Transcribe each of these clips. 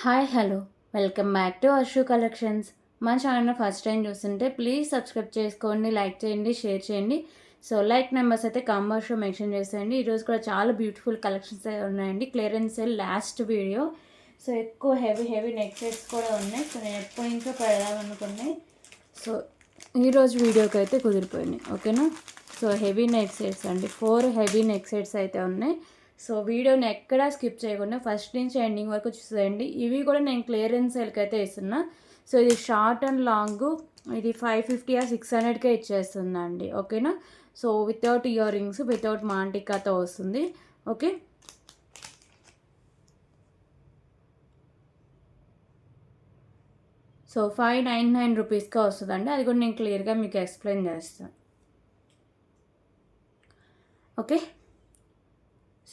Hi hello welcome back to Arshu collections. మా channel first time చూస్తుంటే please subscribe చేసుకోండి, like చేయండి, షేర్ చేయండి. సో లైక్ నెంబర్స్ అయితే కాంబోస్లో మెన్షన్ చేసేయండి. ఈరోజు కూడా చాలా బ్యూటిఫుల్ కలెక్షన్స్ ఉన్నాయండి. Clearance sale last video. So ఎక్కువ హెవీ నెక్ సెట్స్ కూడా ఉన్నాయి. సో నేను ఎప్పటి నుంచో పెడదామనుకున్నాయి. సో ఈరోజు వీడియోకి అయితే కుదిరిపోయినాయి. ఓకేనా. సో హెవీ నెక్ సెట్స్ అండి, 4 హెవీ నెక్ సెట్స్ అయితే ఉన్నాయి. సో వీడియోని ఎక్కడా స్కిప్ చేయకుండా ఫస్ట్ నుంచి ఎండింగ్ వరకు చూసేయండి. ఇవి కూడా నేను క్లియరెన్స్ సేల్కి అయితే ఇస్తున్నా. సో ఇది షార్ట్ అండ్ లాంగ్, ఇది 550 ఆ 600కే ఇచ్చేస్తున్నా అండి. ఓకేనా. So without earrings, without మాంటికాతో వస్తుంది. ఓకే. సో 599 రూపీస్గా వస్తుందండి. అది కూడా నేను క్లియర్గా మీకు ఎక్స్ప్లెయిన్ చేస్తాను. ఓకే.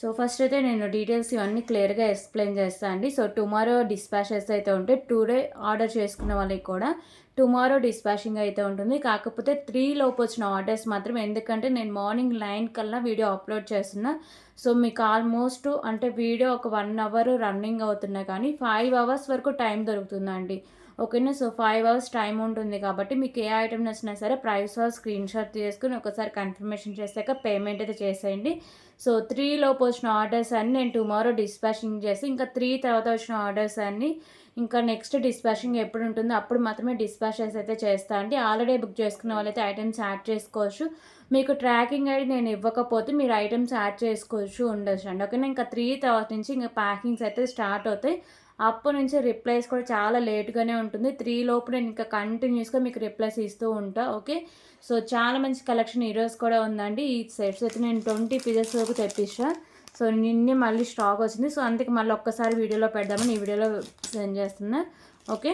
సో ఫస్ట్ అయితే నేను డీటెయిల్స్ ఇవన్నీ క్లియర్గా ఎక్స్ప్లెయిన్ చేస్తాను అండి. సో టుమారో డిస్పాచెస్ అయితే ఉంటాయి. టుడే ఆర్డర్ చేసుకున్న వాళ్ళకి కూడా టుమారో డిస్పాచింగ్ అయితే ఉంటుంది. కాకపోతే 3 లోపు వచ్చిన ఆర్డర్స్ మాత్రం, ఎందుకంటే నేను మార్నింగ్ 9 కల్లా వీడియో అప్లోడ్ చేస్తున్నా. సో మీకు ఆల్మోస్ట్ అంటే వీడియో ఒక 1 అవర్ రన్నింగ్ అవుతున్నా కానీ 5 అవర్స్ వరకు టైం దొరుకుతుందండి. ఓకేనా. సో 5 అవర్స్ టైం ఉంటుంది కాబట్టి మీకు ఏ ఐటమ్ నచ్చినా సరే ప్రైస్ స్క్రీన్ షాట్ తీసుకుని ఒకసారి కన్ఫర్మేషన్ చేశాక పేమెంట్ అయితే చేసేయండి. సో 3 లోపు వచ్చిన ఆర్డర్స్ అన్నీ నేను టుమారో డిస్పాచింగ్ చేసి, ఇంకా 3 తర్వాత వచ్చిన ఆర్డర్స్ అన్నీ ఇంకా నెక్స్ట్ డిస్పాచింగ్ ఎప్పుడు ఉంటుందో అప్పుడు మాత్రమే డిస్పాచెస్ అయితే చేస్తా అండి. ఆల్రెడీ బుక్ చేసుకున్న వాళ్ళైతే ఐటమ్స్ యాడ్ చేసుకోవచ్చు. మీకు ట్రాకింగ్ ఐడి నేను ఇవ్వకపోతే మీరు ఐటమ్స్ యాడ్ చేసుకోవచ్చు, ఉండొచ్చు అండి. ఓకేనా. ఇంకా 3 తర్వాత నుంచి ఇంకా ప్యాకింగ్స్ అయితే స్టార్ట్ అవుతాయి. అప్పటి నుంచి రిప్లైస్ కూడా చాలా లేట్గానే ఉంటుంది. 3 లోపు నేను ఇంకా కంటిన్యూస్గా మీకు రిప్లైస్ ఇస్తూ ఉంటా. ఓకే. సో చాలా మంచి కలెక్షన్ ఈరోజు కూడా ఉందండి. ఈ సెట్స్ అయితే నేను 20 పీసెస్ వరకు తెప్పించా. సో నిన్నే మళ్ళీ స్టాక్ వచ్చింది. సో అందుకే మళ్ళీ ఒక్కసారి వీడియోలో పెడదామని ఈ వీడియోలో సెండ్ చేస్తున్నా. ఓకే.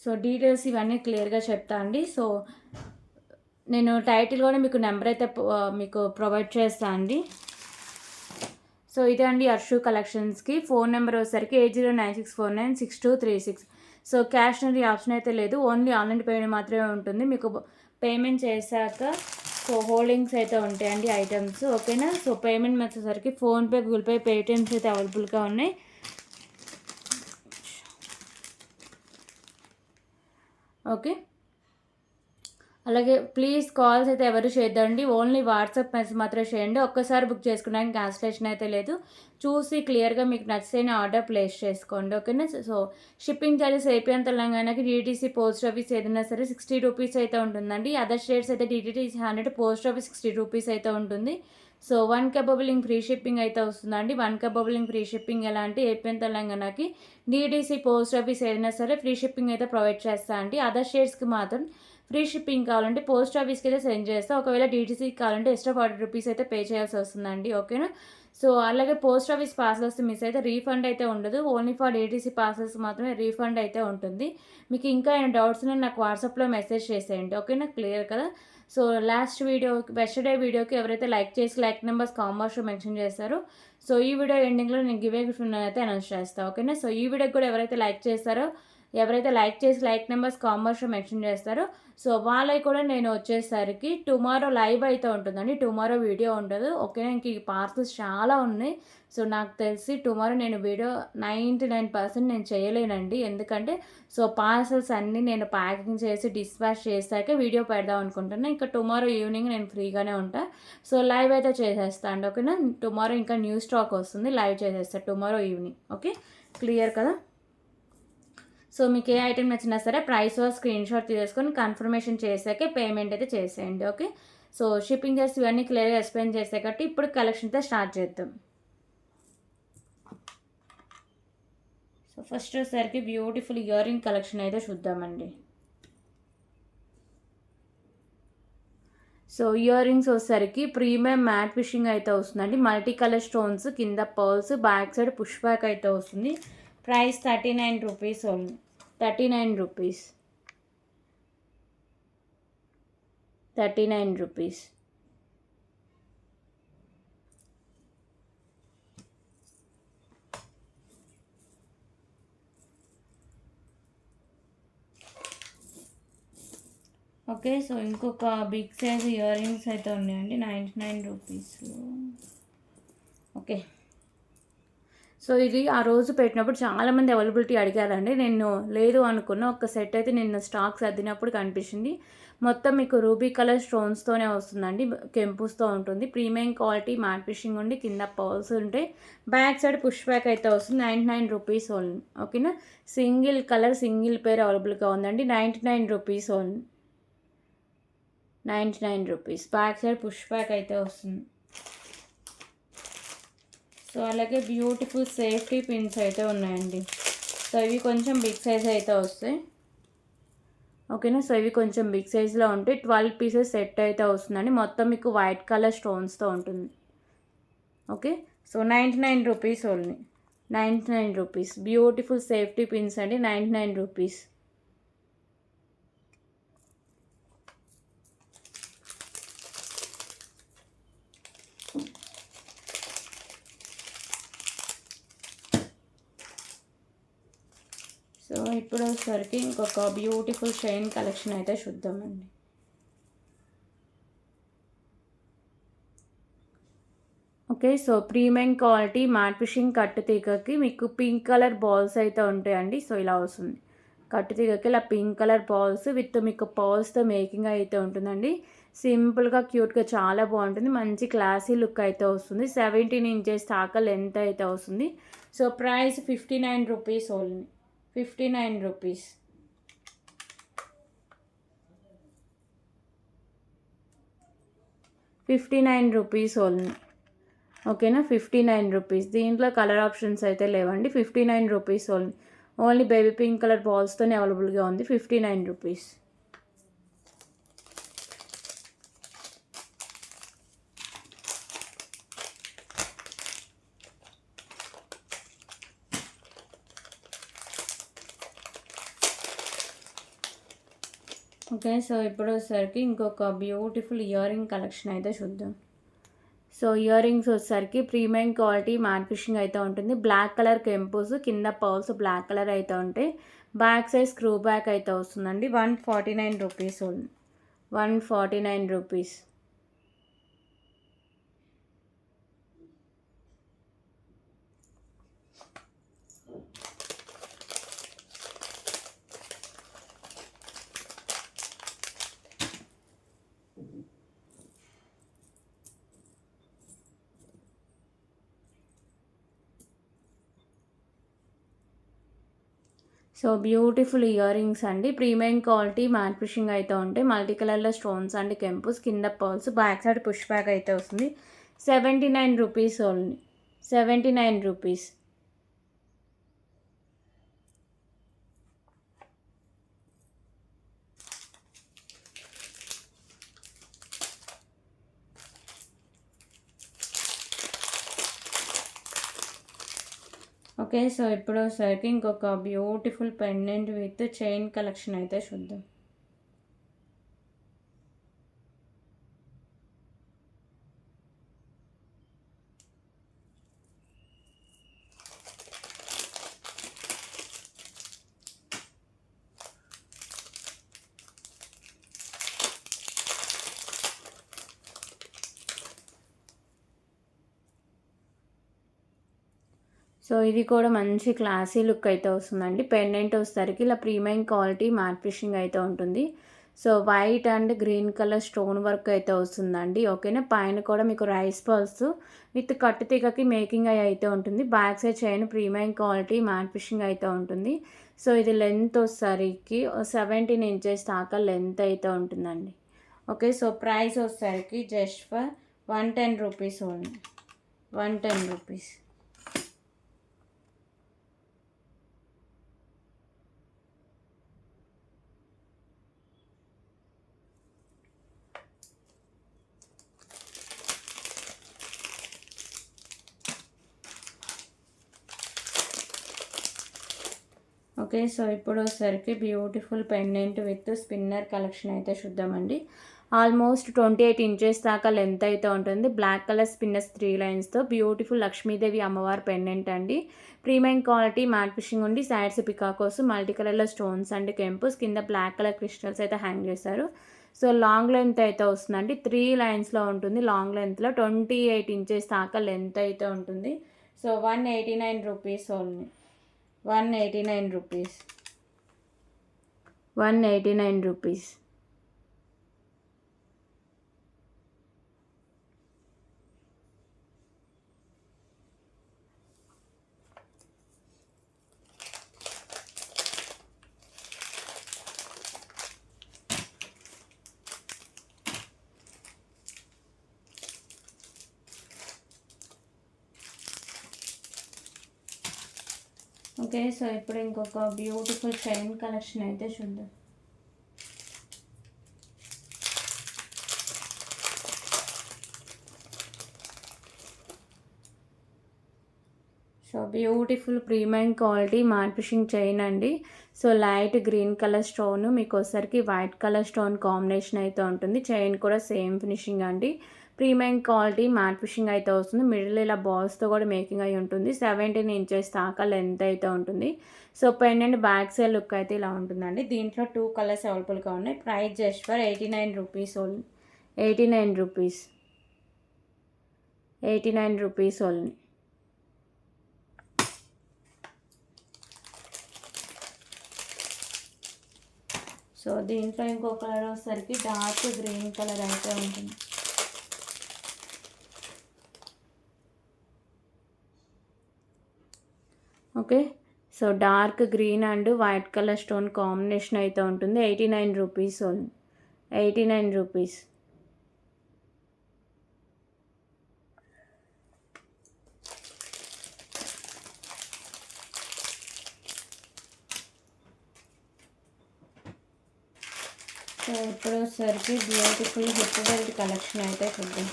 సో డీటెయిల్స్ ఇవన్నీ క్లియర్గా చెప్తా అండి. సో నేను టైటిల్ కూడా మీకు నెంబర్ అయితే మీకు ప్రొవైడ్ చేస్తాను అండి. సో ఇదే అండి అర్షు కలెక్షన్స్కి. ఫోన్ నెంబర్ వచ్చేసరికి 8096496236. సో క్యాష్ అనేది ఆప్షన్ అయితే లేదు, ఓన్లీ ఆన్లైన్ పేమెంట్ మాత్రమే ఉంటుంది. మీకు పేమెంట్ చేశాక సో హోల్డింగ్స్ అయితే ఉంటాయండి ఐటమ్స్. ఓకేనా. సో పేమెంట్ వచ్చేసరికి ఫోన్పే, గూగుల్ పే, పేటిఎమ్స్ అయితే అవైలబుల్గా ఉన్నాయి. ఓకే. అలాగే ప్లీజ్ కాల్స్ అయితే ఎవరు చేయొద్దండి, ఓన్లీ వాట్సాప్ మెసేజ్ మాత్రమే చేయండి. ఒక్కసారి బుక్ చేసుకోవడానికి క్యాన్సిలేషన్ అయితే లేదు. చూసి క్లియర్గా మీకు నచ్చితేనే ఆర్డర్ ప్లేస్ చేసుకోండి. ఓకేనా. So shipping charges AP and తెలంగాణకి డీటీసీ పోస్ట్ ఆఫీస్ ఏదైనా సరే 60 రూపీస్ అయితే ఉంటుందండి. అదర్ స్టేట్స్ అయితే డీటీటీ 100, పోస్ట్ ఆఫీస్ 60 రూపీస్ అయితే ఉంటుంది. సో 1 కేబులింగ్ ఫ్రీ షిప్పింగ్ అయితే వస్తుందండి. 1 కేబులింగ్ ఫ్రీ షిప్పింగ్ ఎలా అంటే ఏపీ అండ్ తెలంగాణకి డీటీసీ పోస్ట్ ఆఫీస్ ఏదైనా సరే ఫ్రీ షిప్పింగ్ అయితే ప్రొవైడ్ చేస్తా అండి. అదర్ స్టేట్స్కి మాత్రం ఫ్రీ షిప్పింగ్ కావాలంటే పోస్ట్ ఆఫీస్కి అయితే సెండ్ చేస్తా. ఒకవేళ డీటీసీకి కావాలంటే ఎక్స్ట్రా 40 రూపీస్ అయితే పే చేయాల్సి వస్తుందండి. ఓకేనా. సో అలాగే పోస్ట్ ఆఫీస్ పార్సల్స్ మిస్ అయితే రీఫండ్ అయితే ఉండదు. ఓన్లీ ఫర్ డీటీసీ పార్సల్స్ మాత్రమే రీఫండ్ అయితే ఉంటుంది. మీకు ఇంకా ఏమైనా డౌట్స్ ఉన్నా నాకు వాట్సాప్లో మెసేజ్ చేసేయండి. ఓకేనా. క్లియర్ కదా. సో లాస్ట్ వీడియోకి, వెస్టర్డే వీడియోకి ఎవరైతే లైక్ చేసి లైక్ నెంబర్స్ కాంబోస్లో మెన్షన్ చేస్తారో సో ఈ వీడియో ఎండింగ్లో నేను గివ్ గిఫ్ట్ అయితే అనౌన్స్ చేస్తాను. ఓకేనా. సో ఈ వీడియోకి కూడా ఎవరైతే లైక్ చేస్తారో, ఎవరైతే లైక్ చేసి లైక్ నెంబర్స్ కాంబోస్లో మెన్షన్ చేస్తారో సో వాళ్ళకి కూడా నేను వచ్చేసరికి టుమారో లైవ్ అయితే ఉంటుందండి. టుమారో వీడియో ఉండదు. ఓకేనా. ఇంక ఈ పార్సల్స్ చాలా ఉన్నాయి. సో నాకు తెలిసి టుమారో నేను వీడియో 99% నేను చేయలేనండి. ఎందుకంటే సో పార్సల్స్ అన్నీ నేను ప్యాకింగ్ చేసి డిస్పాచ్ చేశాక వీడియో పెడదాం అనుకుంటున్నాను. ఇంకా టుమారో ఈవినింగ్ నేను ఫ్రీగానే ఉంటాను. సో లైవ్ అయితే చేసేస్తాను అండి. ఓకేనా. టుమారో ఇంకా న్యూ స్టాక్ వస్తుంది, లైవ్ చేసేస్తాను టుమారో ఈవినింగ్. ఓకే. క్లియర్ కదా. సో మీకు ఏ ఐటెం నచ్చినా సరే ప్రైస్ స్క్రీన్ షాట్ తీసుకొని కన్ఫర్మేషన్ చేశాకే పేమెంట్ అయితే చేసేయండి. ఓకే. సో షిప్పింగ్ చేసి ఇవన్నీ క్లియర్గా ఎక్స్ప్లెయిన్ చేసాక ఇప్పుడు కలెక్షన్తో స్టార్ట్ చేద్దాం. సో ఫస్ట్ వచ్చేసరికి బ్యూటిఫుల్ ఇయర్ రింగ్ కలెక్షన్ అయితే చూద్దామండి. సో ఇయర్ రింగ్స్ వచ్చేసరికి ప్రీమియం మ్యాట్ ఫిషింగ్ అయితే వస్తుందండి. మల్టీ కలర్ స్టోన్స్, కింద pearls, back side push back అయితే వస్తుంది. Price 39 rupees only. 39 rupees. 39 rupees. Okay. So ఇంకొక బిగ్ సైజ్ ఇయర్ రింగ్స్ అయితే ఉన్నాయండి 99 రూపీస్లో. ఓకే. సో ఇది ఆ రోజు పెట్టినప్పుడు చాలామంది అవైలబిలిటీ అడిగారండి. నేను లేదు అనుకున్న ఒక సెట్ అయితే నిన్న స్టాక్ సర్దినప్పుడు కనిపించింది. మొత్తం మీకు రూబీ కలర్ స్టోన్స్తోనే వస్తుందండి. కెంపుస్తో ఉంటుంది. ప్రీమియం క్వాలిటీ మ్యాట్ ఫినిషింగ్ ఉండి కింద పర్ల్స్ ఉంటాయి. బ్యాక్ సైడ్ పుష్ బ్యాక్ అయితే వస్తుంది. 99 రూపీస్ ఓన్లీ. ఓకేనా. సింగిల్ కలర్ సింగిల్ పేర్ అవైలబుల్గా ఉందండి. 99 rupees only. 99 rupees. Back side push back అయితే వస్తుంది. సో అలాగే బ్యూటిఫుల్ సేఫ్టీ పిన్స్ అయితే ఉన్నాయండి. సో ఇవి కొంచెం బిగ్ సైజ్ అయితే వస్తాయి. ఓకేనా. సో ఇవి కొంచెం బిగ్ సైజ్లో ఉంటాయి. 12 పీసెస్ సెట్ అయితే వస్తుందండి. మొత్తం మీకు వైట్ కలర్ స్టోన్స్తో ఉంటుంది. Okay. So 99 rupees only. 99 rupees. Beautiful safety pins అండి. 99 రూపీస్. సో ఇప్పుడు వచ్చేసరికి ఇంకొక బ్యూటిఫుల్ చైన్ కలెక్షన్ అయితే చూద్దామండి. Okay. So premium quality matte finishing కట్టు తీగకి మీకు పింక్ కలర్ బాల్స్ అయితే ఉంటాయండి. సో ఇలా వస్తుంది. కట్టు తీగకి ఇలా పింక్ కలర్ బాల్స్ విత్ మీకు పర్ల్స్తో మేకింగ్ అయితే ఉంటుందండి. సింపుల్గా క్యూట్గా చాలా బాగుంటుంది. మంచి క్లాసీ లుక్ అయితే వస్తుంది. 17 ఇంచెస్ దాకా లెంత్ అయితే వస్తుంది. So price 59 rupees only. 59 rupees. Rupees only. ఓకేనా. 59 రూపీస్. దీంట్లో కలర్ ఆప్షన్స్ అయితే లేవండి. 59 rupees only. Only baby pink colour బాల్స్తోనే అవైలబుల్గా ఉంది. 59 రూపీస్. ఓకే. సో ఇప్పుడు వచ్చేసరికి ఇంకొక బ్యూటిఫుల్ ఇయర్ రింగ్ కలెక్షన్ అయితే చూద్దాం. సో ఇయర్ రింగ్స్ వచ్చేసరికి ప్రీమియం క్వాలిటీ మ్యాట్ ఫినిషింగ్ అయితే ఉంటుంది. బ్లాక్ కలర్ కెంపుస్ కింద పర్ల్స్ బ్లాక్ కలర్ అయితే ఉంటాయి. బ్యాక్ సైడ్ స్క్రూ బ్యాక్ అయితే వస్తుందండి. 149 rupees only. 149 rupees. So beautiful ear rings అండి. ప్రీమియం క్వాలిటీ మ్యాట్ ఫినిషింగ్ అయితే ఉంటాయి. మల్టీ కలర్లో స్టోన్స్ అండ్ కెంపుస్ కింద pearls back side push back అయితే వస్తుంది. 79 rupees only. 79 rupees. Okay. So ఇప్పుడు వచ్చేసరికి ఇంకొక beautiful pendant with chain collection అయితే చూద్దాం. సో ఇది కూడా మంచి క్లాసీ లుక్ అయితే వస్తుందండి. పెండెంట్ వచ్చేసరికి ఇలా ప్రీమియం క్వాలిటీ మ్యాట్ ఫినిషింగ్ అయితే ఉంటుంది. So white and green colour stone work అయితే వస్తుందండి. ఓకేనా. పైన కూడా మీకు రైస్ పర్ల్స్ విత్ కట్టు తీగకి మేకింగ్ అయితే ఉంటుంది. Back side chain premium quality matte finishing అయితే ఉంటుంది. సో ఇది లెంత్ వచ్చేసరికి 17 ఇంచెస్ దాకా లెంత్ అయితే ఉంటుందండి. ఓకే. సో ప్రైస్ వచ్చేసరికి just for 110 rupees only. 110 rupees. Okay. So ఇప్పుడు వచ్చేసరికి beautiful pendant with spinner collection అయితే చూద్దామండి. ఆల్మోస్ట్ 28 ఇంచెస్ దాకా లెంత్ అయితే ఉంటుంది. బ్లాక్ కలర్ స్పిన్నర్స్ 3 లైన్స్తో బ్యూటిఫుల్ లక్ష్మీదేవి అమ్మవారి పెండెంట్ అండి. ప్రీమియం క్వాలిటీ మ్యాట్ ఫినిషింగ్ ఉండి సైడ్స్ పికాకోస్ మల్టీ కలర్లో స్టోన్స్ అండ్ కెంపుస్ కింద బ్లాక్ కలర్ క్రిస్టల్స్ అయితే హ్యాంగ్ చేశారు. సో లాంగ్ లెంత్ అయితే వస్తుందండి. 3 లైన్స్లో ఉంటుంది. లాంగ్ లెంత్లో 28 ఇంచెస్ దాకా లెంత్ అయితే ఉంటుంది. So 189 rupees only. 189 rupees. 189 rupees. Okay, so ఇప్పుడు ఇంకొక బ్యూటిఫుల్ చైన్ కలెక్షన్ అయితే చూద్దాం. So beautiful premium quality matte fishing chain అండి. So light green colour stone మీకు వచ్చేసరికి వైట్ కలర్ స్టోన్ కాంబినేషన్ అయితే ఉంటుంది. చైన్ కూడా సేమ్ ఫినిషింగ్ అండి. ప్రీమియం క్వాలిటీ మ్యాట్ ఫిషింగ్ అయితే వస్తుంది. మిడిల్ ఇలా బాల్స్తో కూడా మేకింగ్ అయి ఉంటుంది. 17 ఇంచెస్ దాకా లెంత్ అయితే ఉంటుంది. So pendant back side look అయితే ఇలా ఉంటుందండి. దీంట్లో 2 కలర్స్ అవైలబుల్గా ఉన్నాయి. Price just for 89 rupees only. 89 rupees. 89 rupees only. So దీంట్లో ఇంకో కలర్ వచ్చేసరికి డార్క్ గ్రీన్ కలర్ అయితే ఉంటుంది. Okay, so dark green and white colour stone combination అయితే ఉంటుంది. 89 రూపీస్ ఓన్లీ. 89 రూపీస్. సో ఇప్పుడు వచ్చేసరికి బ్యూటిఫుల్ హిప్ బెల్ట్ కలెక్షన్ అయితే చూద్దాం.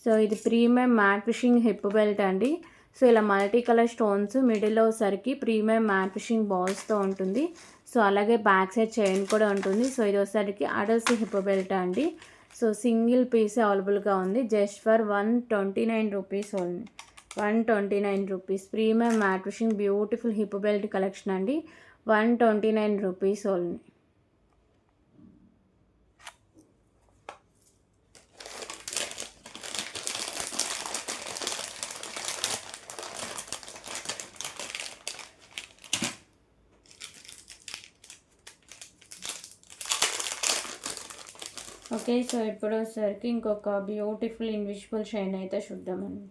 సో ఇది premium matte fishing hip belt అండి. సో ఇలా మల్టీ కలర్ స్టోన్స్ మిడిల్లో వచ్చేసరికి ప్రీమియం మ్యాట్ ఫిషింగ్ బాల్స్తో ఉంటుంది. సో అలాగే బ్యాక్ సైడ్ చైన్ కూడా ఉంటుంది. సో ఇది వచ్చేసరికి అడల్స్ హిప్ బెల్ట్ అండి. సో సింగిల్ పీస్ అవైలబుల్గా ఉంది. Just for 129 rupees only. 129 rupees. Premium matte fishing beautiful hip belt collection అండి. 129 రూపీస్ ఓన్లీ. ఓకే, సో ఇప్పుడు వచ్చేసరికి ఇంకొక బ్యూటిఫుల్ ఇన్విజిబుల్ చైన్ అయితే చూద్దామండి.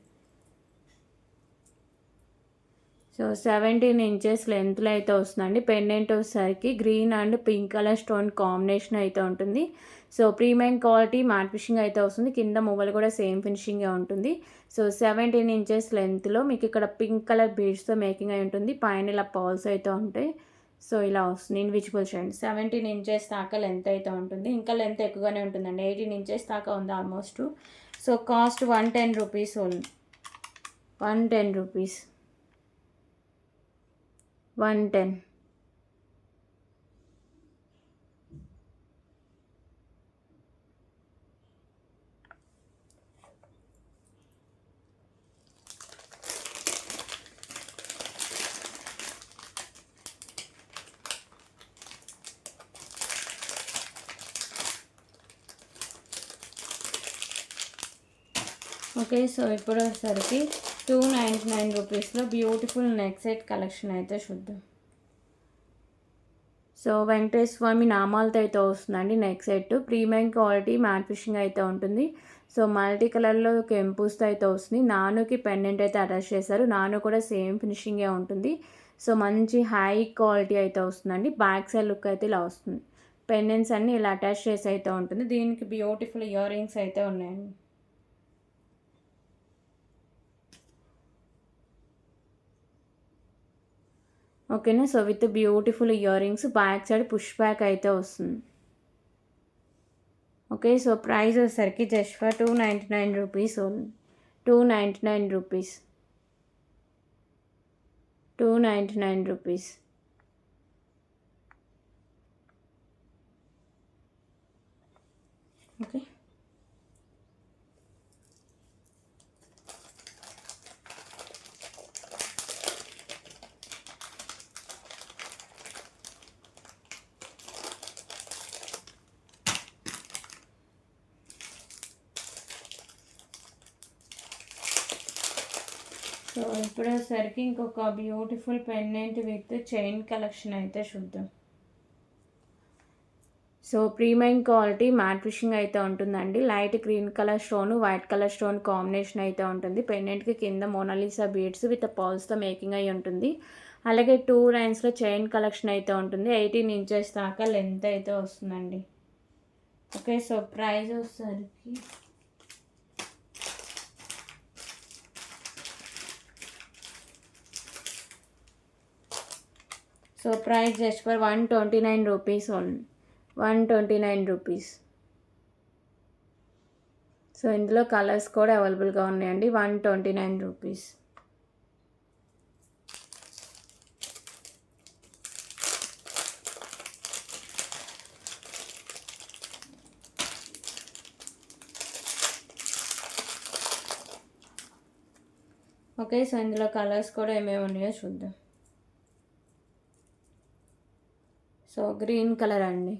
సో 17 ఇంచెస్ లెంత్లో అయితే వస్తుందండి. పెండెంట్ వచ్చేసరికి green and pink colour stone combination అయితే ఉంటుంది. So premium quality matte fishing అయితే వస్తుంది. కింద మువ్వలు కూడా సేమ్ ఫినిషింగే ఉంటుంది. సో 17 ఇంచెస్ లెంత్లో మీకు ఇక్కడ పింక్ కలర్ బీడ్స్తో మేకింగ్ అయి ఉంటుంది. పైన ఇలా పాల్స్ అయితే ఉంటాయి. సో ఇలా వస్తుంది ఇన్విజిబుల్ చైన్. 17 ఇంచెస్ దాకా లెంత్ అయితే ఉంటుంది. ఇంకా లెంత్ ఎక్కువగానే ఉంటుందండి. 18 ఇంచెస్ దాకా ఉంది almost. So cost 110 rupees only. 110 rupees. 110. Okay, so ఇప్పుడు వచ్చేసరికి 299 రూపీస్లో బ్యూటిఫుల్ నెక్ సెట్ కలెక్షన్ అయితే చూద్దాం. సో వెంకటేశ్వర స్వామి నామాలతో అయితే వస్తుందండి neck set. Premium quality matte fishing అయితే ఉంటుంది. సో మల్టీ కలర్లో కెంపుస్తో అయితే వస్తుంది. నానుకి పెండెంట్ అయితే అటాచ్ చేశారు. నాను కూడా సేమ్ ఫినిషింగే ఉంటుంది. సో మంచి హై క్వాలిటీ అయితే వస్తుందండి. బ్యాక్ సైడ్ లుక్ అయితే ఇలా వస్తుంది. పెండెంట్స్ అన్నీ ఇలా అటాచ్ చేసి అయితే ఉంటుంది. దీనికి బ్యూటిఫుల్ ఇయర్ రింగ్స్ అయితే ఉన్నాయండి. ఓకేనా, so with beautiful ear rings. Back side push back అయితే వస్తుంది. ఓకే, సో ప్రైస్ వచ్చేసరికి just for 299 rupees only. 299 rupees. 299 rupees. Okay, so ఇప్పుడు వచ్చేసరికి ఇంకొక beautiful pendant with chain collection అయితే చూద్దాం. So premium quality matte fishing అయితే ఉంటుందండి. Light green colour stone, white colour stone combination అయితే ఉంటుంది. పెండెంట్కి కింద మోనాలిసా బీడ్స్ విత్ పౌల్స్తో మేకింగ్ అయి ఉంటుంది. అలాగే 2 లైన్స్లో చైన్ కలెక్షన్ అయితే ఉంటుంది. 18 ఇంచెస్ దాకా లెంత్ అయితే వస్తుందండి. ఓకే, సో ప్రైస్ వచ్చేసరికి price just for 129 rupees only. 129 rupees. So ఇందులో కలర్స్ కూడా అవైలబుల్గా ఉన్నాయండి. 129 రూపీస్. ఓకే, సో ఇందులో కలర్స్ కూడా ఏమేమి ఉన్నాయో చూద్దాం. సో గ్రీన్ కలర్ అండి.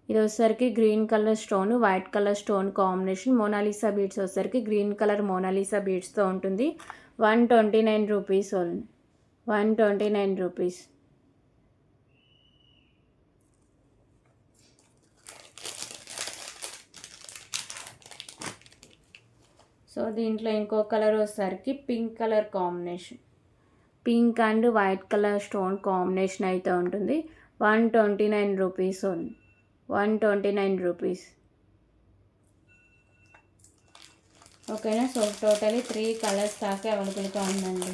ఇది వచ్చేసరికి green colour stone, white colour stone combination. Mona Lisa beads వచ్చేసరికి గ్రీన్ కలర్ మోనాలిసా బీడ్స్తో ఉంటుంది. 129 రూపీస్ ఓన్లీ. 129 రూపీస్. సో దీంట్లో ఇంకో కలర్ వచ్చేసరికి pink colour combination. Pink and white colour stone combination అయితే ఉంటుంది. 129 రూపీస్ ఓన్లీ. 129 రూపీస్. ఓకేనా. సో టోటలీ 3 కలర్స్ దాకా అవైలబుల్గా ఉందండి.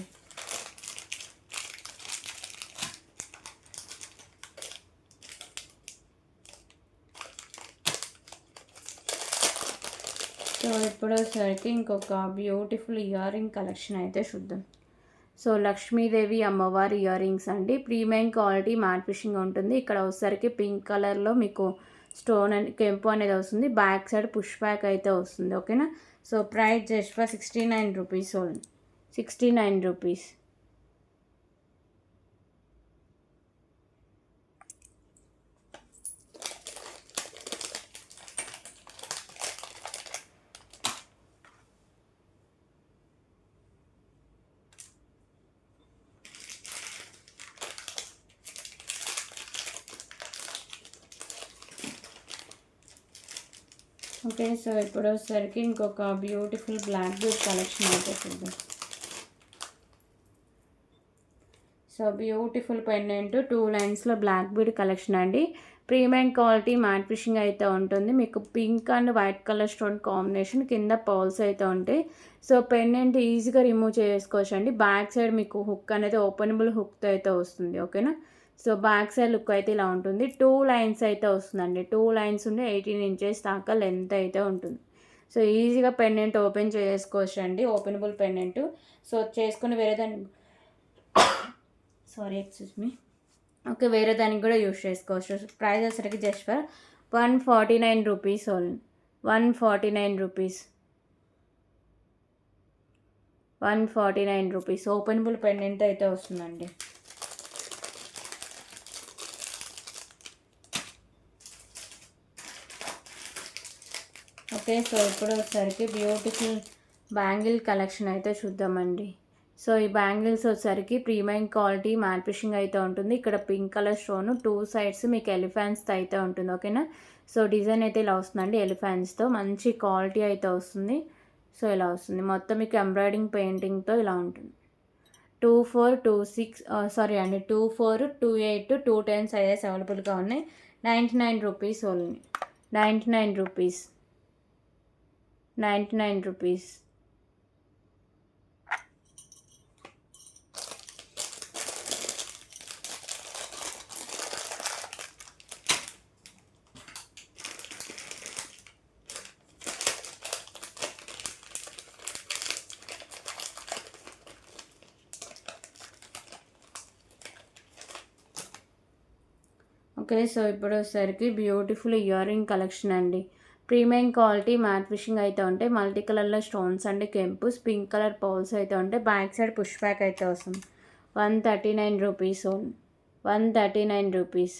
సో ఇప్పుడు వచ్చేసరికి ఇంకొక బ్యూటిఫుల్ ఇయర్ రింగ్ కలెక్షన్ అయితే చూద్దాం. సో లక్ష్మీదేవి అమ్మవారి ఇయర్ రింగ్స్ అండి. ప్రీమియం క్వాలిటీ మ్యాట్ ఫిషింగ్ ఉంటుంది. ఇక్కడ వచ్చేసరికి పింక్ కలర్లో మీకు స్టోన్ అని కెంపు అనేది వస్తుంది. బ్యాక్ సైడ్ పుష్ బ్యాక్ అయితే వస్తుంది. ఓకేనా. So price just for 69 rupees only. 69 rupees. Okay, so ఇప్పుడు వచ్చేసరికి ఇంకొక బ్యూటిఫుల్ బ్లాక్ బీడ్ కలెక్షన్ అయితే చూద్దాం. సో బ్యూటిఫుల్ పెండెంట్ 2 లైన్స్లో బ్లాక్ బీడ్ కలెక్షన్ అండి. ప్రీమియం క్వాలిటీ మ్యాట్ ఫిషింగ్ అయితే ఉంటుంది. మీకు pink and white colour stone combination, కింద పౌల్స్ అయితే ఉంటాయి. సో పెండెంట్ ఈజీగా రిమూవ్ చేసుకోవచ్చు అండి. బ్యాక్ సైడ్ మీకు హుక్ అనేది ఓపెనబుల్ హుక్తో అయితే వస్తుంది. ఓకేనా. సో బ్యాక్ సైడ్ లుక్ అయితే ఇలా ఉంటుంది. 2 లైన్స్ అయితే వస్తుందండి. 2 లైన్స్ ఉండి 18 ఇంచెస్ దాకా లెంత్ అయితే ఉంటుంది. సో ఈజీగా పెండెంట్ ఓపెన్ చేసుకోవచ్చు అండి. Openable pendant. సో చేసుకుని వేరే దాన్ని ఎక్స్క్యూజ్ మీ. ఓకే, వేరే దానికి కూడా యూస్ చేసుకోవచ్చు. ప్రైస్ వచ్చేసరికి just for 149 rupees only. 149 rupees. 149 rupees. Openable pendant అయితే వస్తుందండి. ఓకే, సో ఇప్పుడు వచ్చేసరికి బ్యూటిఫుల్ బ్యాంగిల్ కలెక్షన్ అయితే చూద్దామండి. సో ఈ బ్యాంగిల్స్ వచ్చేసరికి ప్రీమియం క్వాలిటీ మ్యాట్ ఫిషింగ్ అయితే ఉంటుంది. ఇక్కడ పింక్ కలర్ స్టోన్ 2 సైడ్స్ మీకు ఎలిఫెంట్స్తో అయితే ఉంటుంది. ఓకేనా. సో డిజైన్ అయితే ఇలా వస్తుందండి. ఎలిఫెంట్స్తో మంచి క్వాలిటీ అయితే వస్తుంది. సో ఇలా వస్తుంది మొత్తం మీకు ఎంబ్రాయిడింగ్ పెయింటింగ్తో ఇలా ఉంటుంది. 24, 26 సారీ అండి 24, 28, 210 సైజెస్ అవైలబుల్గా ఉన్నాయి. 99 rupees only. 99 rupees. 99 rupees. Okay, so ఇప్పుడు వచ్చేసరికి బ్యూటిఫుల్ ఇయర్ రింగ్ కలెక్షన్ అండి. ప్రీమియం క్వాలిటీ మ్యాట్ ఫిషింగ్ అయితే ఉంటాయి. మల్టీ కలర్లో స్టోన్స్ అండి, కెంపుస్, పింక్ కలర్ పౌల్స్ అయితే ఉంటాయి. బ్యాక్ సైడ్ పుష్ బ్యాక్ అయితే వస్తుంది. 139 rupees only. 139 rupees.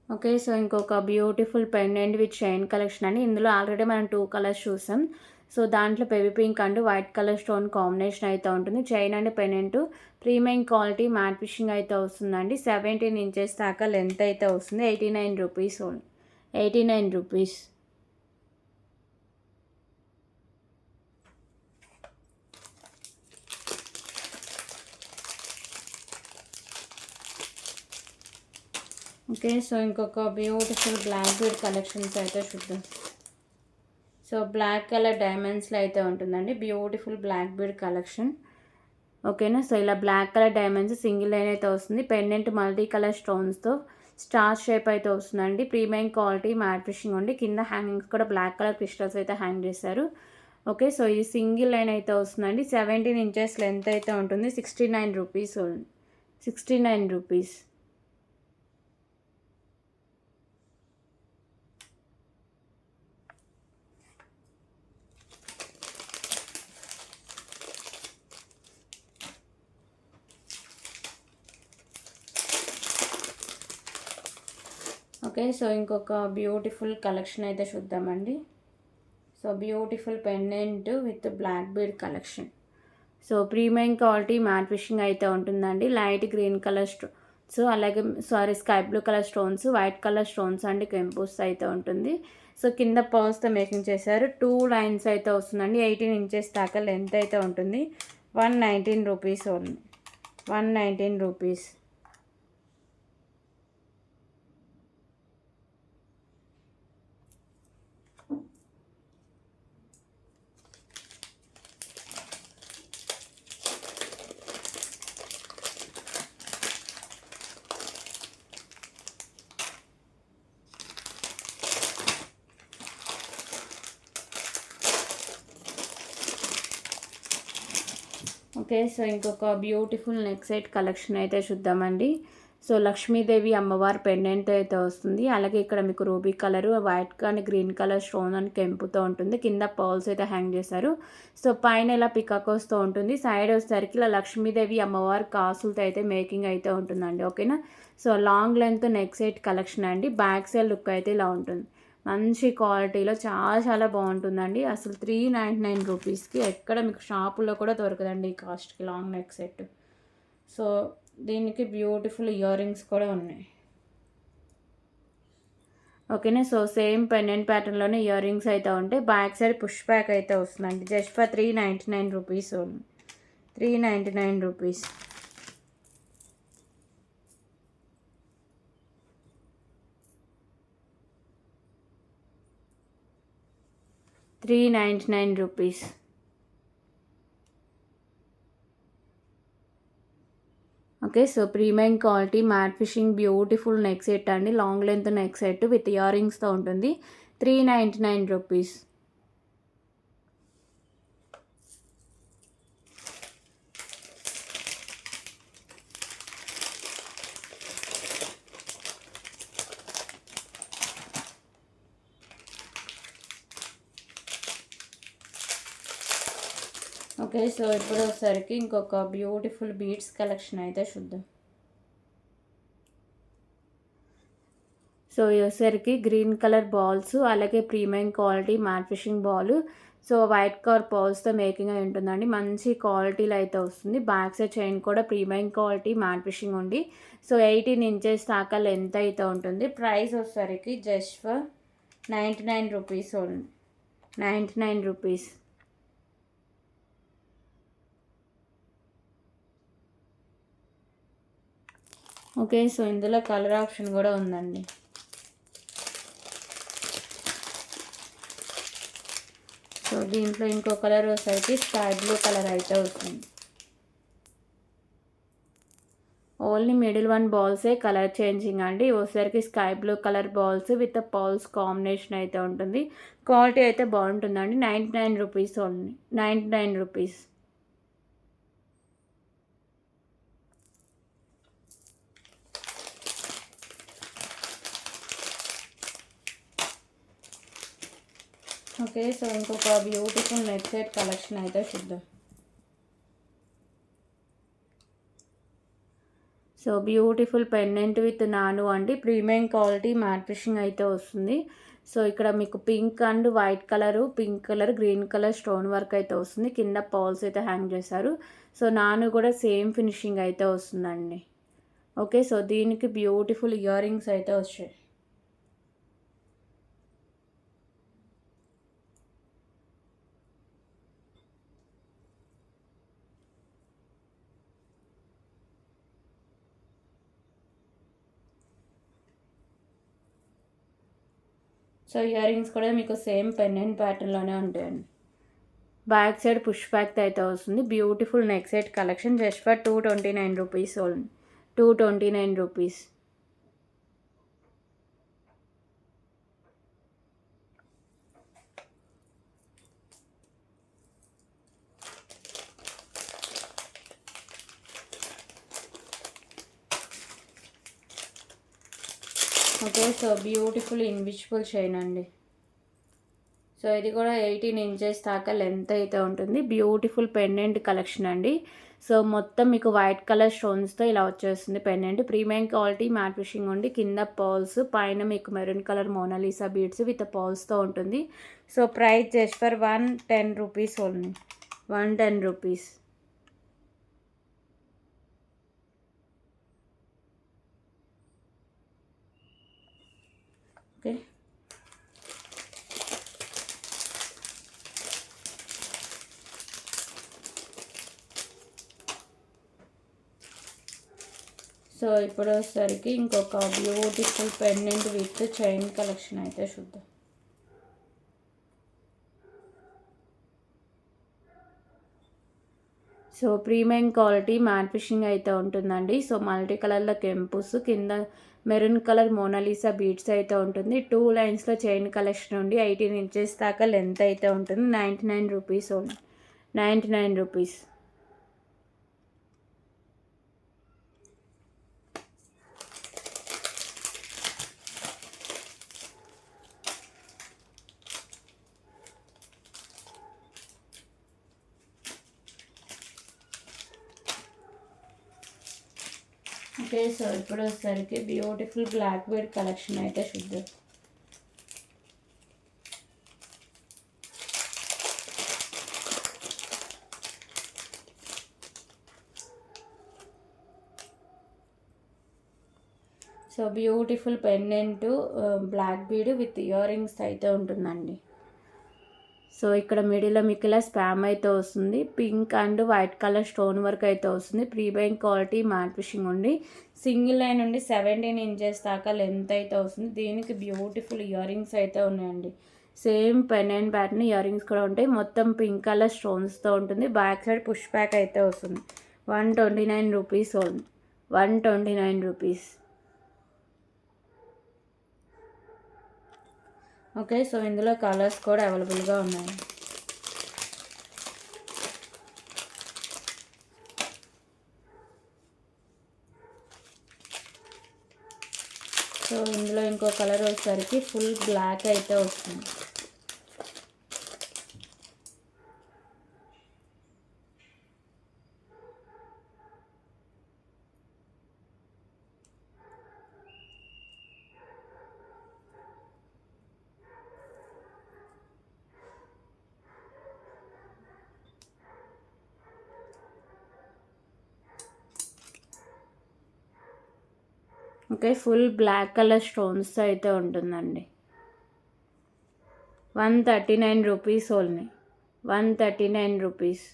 Okay. So, ఇంకొక beautiful pendant with chain collection అండి. ఇందులో ఆల్రెడీ మనం 2 కలర్స్ చూసాం. సో, దాంట్లో baby pink and white colour stone combination అయితే ఉంటుంది. Chain and pendant premium quality matte finishing అయితే వస్తుందండి. 17 ఇంచెస్ దాకా లెంత్ అయితే వస్తుంది. 89 rupees only. 89 rupees. Okay. So, ఇంకొక బ్యూటిఫుల్ బ్లాక్ బీడ్ కలెక్షన్స్ అయితే చూద్దాం. సో, బ్లాక్ కలర్ డైమండ్స్లో అయితే ఉంటుందండి. Beautiful black bead collection. ఓకేనా. సో, ఇలా black colour diamonds single line అయితే వస్తుంది. పెండెంట్ మల్టీ కలర్ స్టోన్స్తో స్టార్ షేప్ అయితే వస్తుందండి. ప్రీమియం క్వాలిటీ మ్యాట్ ఫినిషింగ్ ఉండి కింద హ్యాంగింగ్స్ కూడా బ్లాక్ కలర్ క్రిస్టల్స్ అయితే హ్యాంగ్ చేశారు. ఓకే. సో, ఇది సింగిల్ లైన్ అయితే వస్తుందండి. 17 ఇంచెస్ లెంత్ అయితే ఉంటుంది. 69 rupees only. 69 rupees. Okay. So, ఇంకొక బ్యూటిఫుల్ కలెక్షన్ అయితే చూద్దామండి. So, beautiful pendant with black bead collection. So, premium quality matte finishing అయితే ఉంటుందండి. లైట్ గ్రీన్ కలర్ స్టోన్స్ అలాగే sky blue colour stones, white colour stones అండి కెంపుస్ అయితే ఉంటుంది. సో, కింద పర్ల్స్తో మేకింగ్ చేశారు. 2 లైన్స్ అయితే వస్తుందండి. 18 ఇంచెస్ దాకా లెంత్ అయితే ఉంటుంది. 119 rupees only. 119 rupees. Okay. So, ఇంకొక బ్యూటిఫుల్ నెక్ సెట్ కలెక్షన్ అయితే చూద్దామండి. సో, లక్ష్మీదేవి అమ్మవారి పెండెంట్ అయితే వస్తుంది. అలాగే ఇక్కడ మీకు రూబీ కలరు, వైట్ కానీ గ్రీన్ కలర్ స్టోన్ అని కెంపుతో ఉంటుంది. కింద పర్ల్స్ అయితే హ్యాంగ్ చేశారు. సో, పైన ఇలా పికాకోస్తో ఉంటుంది. సైడ్ వచ్చేసరికి ఇలా లక్ష్మీదేవి అమ్మవారి కాసులతో అయితే మేకింగ్ అయితే ఉంటుందండి. ఓకేనా. So, long length neck set collection అండి. బ్యాక్ సైడ్ లుక్ అయితే ఇలా ఉంటుంది. మంచి క్వాలిటీలో చాలా చాలా బాగుంటుందండి. అసలు 399 రూపీస్కి ఎక్కడ మీకు షాపుల్లో కూడా దొరకదండి ఈ కాస్ట్కి లాంగ్ నెక్ సెట్. సో, దీనికి బ్యూటిఫుల్ ఇయర్ రింగ్స్ కూడా ఉన్నాయి. ఓకేనా. సో, సేమ్ పెండెంట్ ప్యాటర్న్లోనే ఇయర్ రింగ్స్ అయితే ఉంటాయి. బ్యాక్ సైడ్ పుష్ బ్యాక్ అయితే వస్తుందండి. Just for 399 rupees only. 399 rupees. 399 rupees. Okay. So, premium quality matte finishing beautiful neck set అండి. Long length neck set with ఇయర్ రింగ్స్తో ఉంటుంది. 399 రూపీస్. ఓకే. సో, ఇప్పుడు వచ్చేసరికి ఇంకొక బ్యూటిఫుల్ బీడ్స్ కలెక్షన్ అయితే చూద్దాం. సో, ఇది వచ్చేసరికి గ్రీన్ కలర్ బాల్స్ అలాగే premium quality matte finishing ball. So, white colour పర్ల్స్తో మేకింగ్ అయి ఉంటుందండి. మంచి క్వాలిటీలో అయితే వస్తుంది. బ్యాక్ సైడ్ చైన్ కూడా ప్రీమియం క్వాలిటీ మ్యాట్ ఫినిషింగ్ ఉంది. సో, 18 ఇంచెస్ దాకా లెంత్ అయితే ఉంటుంది. ప్రైస్ వచ్చేసరికి just for 99 rupees only. 99 rupees. Okay. So, ఇందులో కలర్ ఆప్షన్ కూడా ఉందండి. సో, దీంట్లో ఇంకో కలర్ వచ్చేసరికి స్కై బ్లూ కలర్ అయితే వస్తుంది. ఓన్లీ మిడిల్ వన్ బాల్సే కలర్ చేంజింగ్ అండి. వచ్చేసరికి sky blue colour balls with pearls combination అయితే ఉంటుంది. క్వాలిటీ అయితే బాగుంటుందండి. 99 rupees only. 99 rupees. Okay. So, ఇంకొక బ్యూటిఫుల్ నెక్ సెట్ కలెక్షన్ అయితే చూద్దాం. So, so beautiful pendant with నాను అండి, ప్రీమియం క్వాలిటీ మ్యాట్ ఫినిషింగ్ అయితే వస్తుంది. సో ఇక్కడ మీకు pink and white colour, pink colour, green colour stone work అయితే వస్తుంది. కింద పర్ల్స్ అయితే హ్యాంగ్ చేశారు. సో నాను కూడా సేమ్ ఫినిషింగ్ అయితే వస్తుందండి. ఓకే, సో దీనికి బ్యూటిఫుల్ ఇయర్ రింగ్స్ అయితే వచ్చాయి. సో ఇయర్ రింగ్స్ కూడా మీకు సేమ్ పెండెంట్ ప్యాటర్న్లోనే ఉంటాయండి. బ్యాక్ సైడ్ పుష్ బ్యాక్ అయితే వస్తుంది. Beautiful neck set collection just for 229 rupees only. 229 rupees. Okay, so beautiful invisible chain అండి. సో ఇది కూడా 18 ఇంచెస్ దాకా లెంత్ అయితే ఉంటుంది. బ్యూటిఫుల్ పెండెంట్ కలెక్షన్ అండి. సో మొత్తం మీకు వైట్ కలర్ స్టోన్స్తో ఇలా వచ్చేస్తుంది pendant. Premium quality matte finishing ఉండి, కింద పర్ల్స్, పైన మీకు maroon colour Mona Lisa beads with పర్ల్స్తో ఉంటుంది. So price just for 110 rupees only. 110 rupees. Okay, so ఇప్పుడు వచ్చేసరికి ఇంకొక beautiful pendant with chain collection అయితే చూద్దాం. So premium quality matte finishing అయితే ఉంటుందండి. సో మల్టీ కలర్లో కెంపుస్, కింద మెరూన్ కలర్ మోనాలిసా బీడ్స్ అయితే ఉంటుంది. 2 లైన్స్లో చైన్ కలెక్షన్ ఉండి 18 ఇంచెస్ దాకా లెంత్ అయితే ఉంటుంది. 99 rupees only. 99 rupees. Okay, so ఇప్పుడు వచ్చేసరికి బ్యూటిఫుల్ బ్లాక్ బీడ్ కలెక్షన్ అయితే చూద్దాం. So beautiful pendant black bead with ear rings అయితే ఉంటుందండి. సో ఇక్కడ మిడిల్లో మీకు ఇలా స్పామ్ అయితే వస్తుంది. Pink and white colour stone work అయితే వస్తుంది. ప్రీమియం క్వాలిటీ మ్యాట్ ఫినిషింగ్ ఉండి, సింగిల్ లైన్ నుండి 17 ఇంచెస్ దాకా లెంత్ అయితే వస్తుంది. దీనికి బ్యూటిఫుల్ ఇయర్ రింగ్స్ అయితే ఉన్నాయండి. Same pendant pattern ear rings కూడా ఉంటాయి. మొత్తం పింక్ కలర్ స్టోన్స్తో ఉంటుంది. బ్యాక్ సైడ్ పుష్ బ్యాక్ అయితే వస్తుంది. 129 rupees only. 129 rupees. Okay, so ఇందులో కలర్స్ కూడా అవైలబుల్గా ఉన్నాయి. సో ఇందులో ఇంకో కలర్ వచ్చేసరికి ఫుల్ బ్లాక్ అయితే వస్తుంది. Okay, full black colour stones అయితే ఉంటుందండి. 139 rupees only. 139 rupees.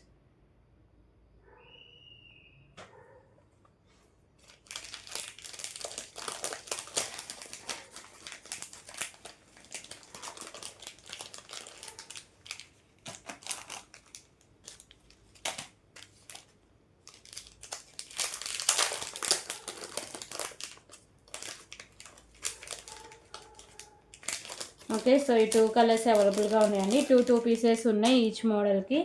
Okay, so ఈ 2 కలర్స్ అవైలబుల్గా ఉన్నాయండి. 2 పీసెస్ ఉన్నాయి ఈచ్ మోడల్కి.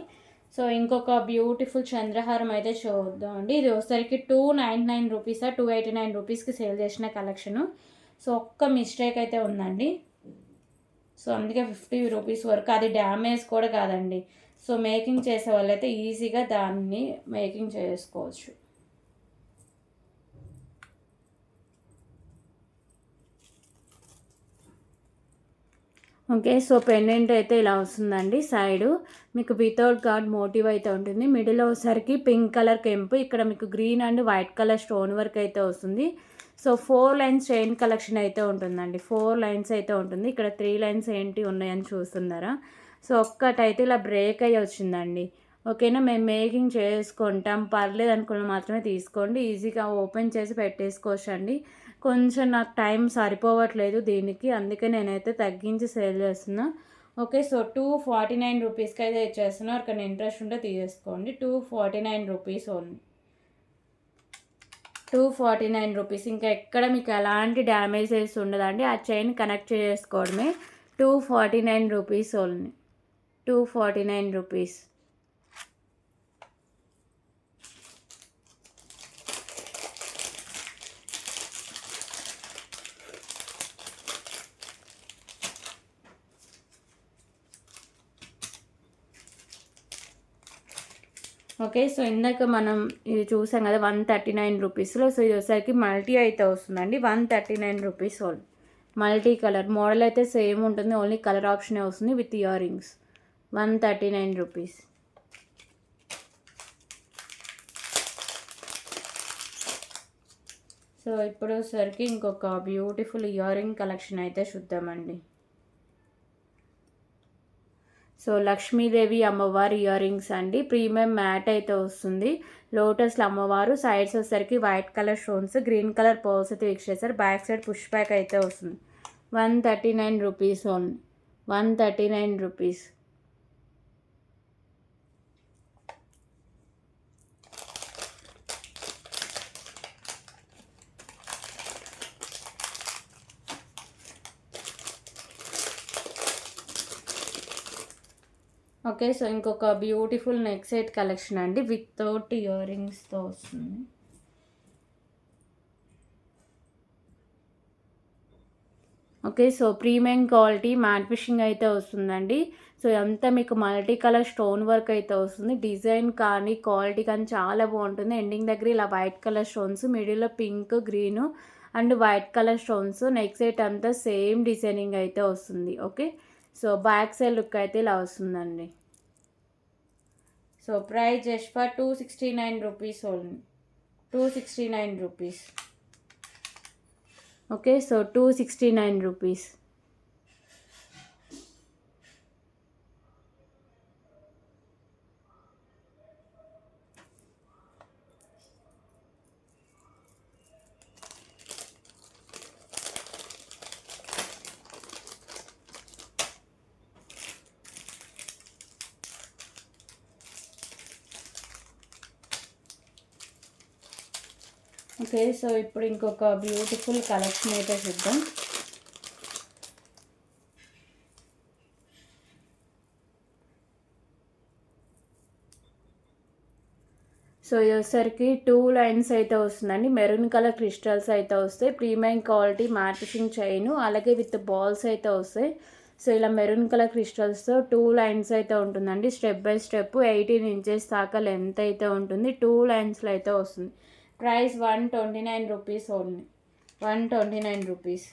సో ఇంకొక బ్యూటిఫుల్ చంద్రహారం అయితే చూద్దామండి. ఇది వచ్చేసరికి 299 రూపీస్, 289 రూపీస్కి సేల్ చేసిన కలెక్షను. సో ఒక్క మిస్టేక్ అయితే ఉందండి. సో అందుకే 50 రూపీస్ వరకు. అది డ్యామేజ్ కూడా కాదండి. సో మేకింగ్ చేసే వాళ్ళైతే ఈజీగా దాన్ని మేకింగ్ చేసుకోవచ్చు. ఓకే. సో, పెండెంట్ అయితే ఇలా వస్తుందండి సైడు. మీకు వితౌట్ గాడ్ మోటివ్ అయితే ఉంటుంది. మిడిల్‌లో వచ్చేసరికి పింక్ కలర్ కెంపు, ఇక్కడ మీకు green and white colour stone work అయితే వస్తుంది. సో, 4 లైన్స్ చైన్ కలెక్షన్ అయితే ఉంటుందండి. 4 లైన్స్ అయితే ఉంటుంది. ఇక్కడ 3 లైన్స్ ఏంటి ఉన్నాయని చూస్తున్నారా? సో, ఒక్కటైతే ఇలా బ్రేక్ అయ్యి వచ్చిందండి. ఓకేనా? మేము మేకింగ్ చేసుకుంటాం, పర్లేదనుకున్న మాత్రమే తీసుకోండి. ఈజీగా ఓపెన్ చేసి పెట్టేసుకోవచ్చండి. కొంచెం నాకు టైం సరిపోవట్లేదు దీనికి, అందుకే నేనైతే తగ్గించి సేల్ చేస్తున్నా. ఓకే. సో, 249 రూపీస్కి అయితే ఇచ్చేస్తున్నా. ఎవరికైనా ఇంట్రెస్ట్ ఉంటే తీసేసుకోండి. 249 రూపీస్ ఓన్లీ. 249 రూపీస్. ఇంకా ఎక్కడ మీకు ఎలాంటి డ్యామేజెస్ ఉండదండి. ఆ చైన్ కనెక్ట్ చేసుకోవడమే. 249 rupees only. 249 rupees. Okay. So, ఇందాక మనం ఇది చూసాం కదా 139 రూపీస్‌లో. సో, ఇది వచ్చేసరికి మల్టీ అయితే వస్తుందండి. 139 rupees only. Multi colour model అయితే సేమ్ ఉంటుంది. ఓన్లీ కలర్ ఆప్షనే వస్తుంది with ear rings. 139 rupees. So, ఇప్పుడు వచ్చేసరికి ఇంకొక బ్యూటిఫుల్ ఇయర్ రింగ్ కలెక్షన్ అయితే చూద్దామండి. సో, లక్ష్మీదేవి అమ్మవారి ఇయర్ రింగ్స్ అండి. ప్రీమియం మ్యాట్ అయితే వస్తుంది. లోటస్లో అమ్మవారు, సైడ్స్ వచ్చేసరికి white colour stones, green colour pearls అయితే ఫిక్స్ చేశారు. బ్యాక్ సైడ్ పుష్ బ్యాక్ అయితే వస్తుంది. 139 rupees only. 139 rupees. Okay. So, ఇంకొక బ్యూటిఫుల్ నెక్ సెట్ కలెక్షన్ అండి. వితౌట్ ఇయర్ రింగ్స్తో వస్తుంది. Okay. So, premium quality matte finishing అయితే వస్తుందండి. సో, ఇదంతా మీకు మల్టీ కలర్ స్టోన్ వర్క్ అయితే వస్తుంది. డిజైన్ కానీ క్వాలిటీ కానీ చాలా బాగుంటుంది. ఎండింగ్ దగ్గర ఇలా వైట్ కలర్ స్టోన్స్, మిడిల్లో pink, green and white colour stones. Neck set అంతా సేమ్ డిజైనింగ్ అయితే వస్తుంది. Okay. So, back side look అయితే ఇలా వస్తుందండి. So, price just for 269 rupees only. 269 rupees. Okay. So, 269 rupees. Okay. So, ఇప్పుడు ఇంకొక బ్యూటిఫుల్ కలెక్షన్ అయితే చూద్దాం. సో, ఇది వచ్చేసరికి 2 లైన్స్ అయితే వస్తుందండి. మెరూన్ కలర్ క్రిస్టల్స్ అయితే వస్తాయి. Premium quality matte finishing chain, అలాగే విత్ బాల్స్ అయితే వస్తాయి. సో, ఇలా మెరూన్ కలర్ క్రిస్టల్స్తో 2 లైన్స్ అయితే ఉంటుందండి. స్టెప్ బై స్టెప్ 18 ఇంచెస్ దాకా లెంత్ అయితే ఉంటుంది. 2 లైన్స్లో అయితే వస్తుంది. Price 129 rupees only. 129 రూపీస్.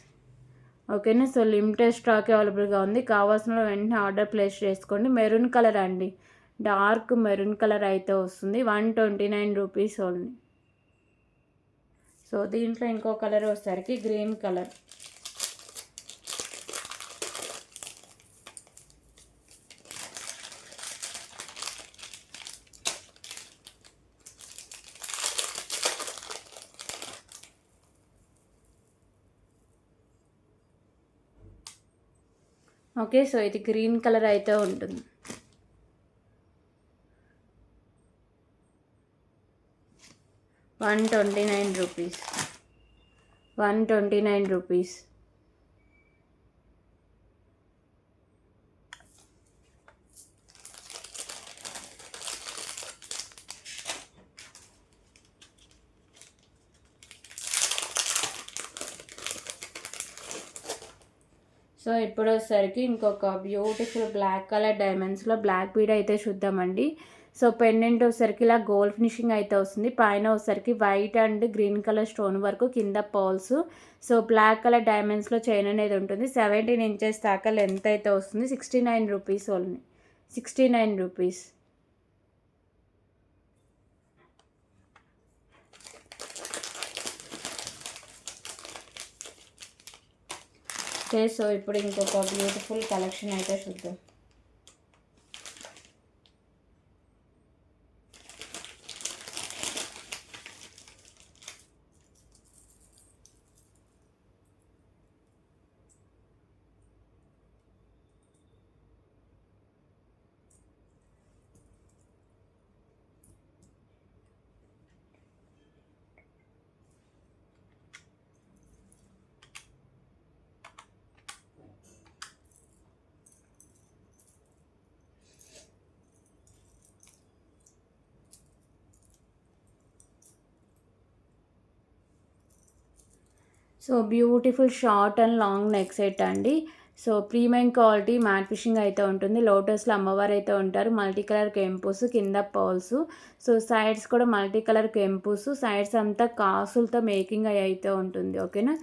ఓకేనా. సో, లిమిటెడ్ స్టాక్ అవైలబుల్గా ఉంది. కావాల్సిన వెంటనే ఆర్డర్ ప్లేస్ చేసుకోండి. మెరూన్ కలర్ అండి. డార్క్ మెరూన్ కలర్ అయితే వస్తుంది. 129 రూపీస్ ఓన్లీ. సో, దీంట్లో ఇంకో కలర్ వచ్చేసరికి గ్రీన్ కలర్. ఓకే. సో, ఇది గ్రీన్ కలర్ అయితే ఉంటుంది. 129 రూపీస్. 129 రూపీస్. సో, ఇప్పుడు వచ్చేసరికి ఇంకొక బ్యూటిఫుల్ బ్లాక్ కలర్ డైమండ్స్లో బ్లాక్ బీడ్ అయితే చూద్దామండి. సో పెండెంట్ వచ్చేసరికి ఇలా గోల్డ్ ఫినిషింగ్ అయితే వస్తుంది. పైన వచ్చేసరికి white and green colour stone వరకు, కింద పర్ల్స్. సో బ్లాక్ కలర్ డైమండ్స్లో చైన్ అనేది ఉంటుంది. 17 ఇంచెస్ దాకా లెంత్ అయితే వస్తుంది. 69 rupees only. 69 rupees. Okay, so ఇప్పుడు ఇంకొక బ్యూటిఫుల్ కలెక్షన్ అయితే చూద్దాం. So beautiful short and long neck set అండి. So premium quality matte fishing అయితే ఉంటుంది. లోటస్లో అమ్మవారు అయితే ఉంటారు. మల్టీ కలర్ కెంపుస్, కింద పర్ల్స్. సో సైడ్స్ కూడా మల్టీ కలర్ కెంపుస్. సైడ్స్ అంతా కాసులతో మేకింగ్ అయితే ఉంటుంది. ఓకేనా.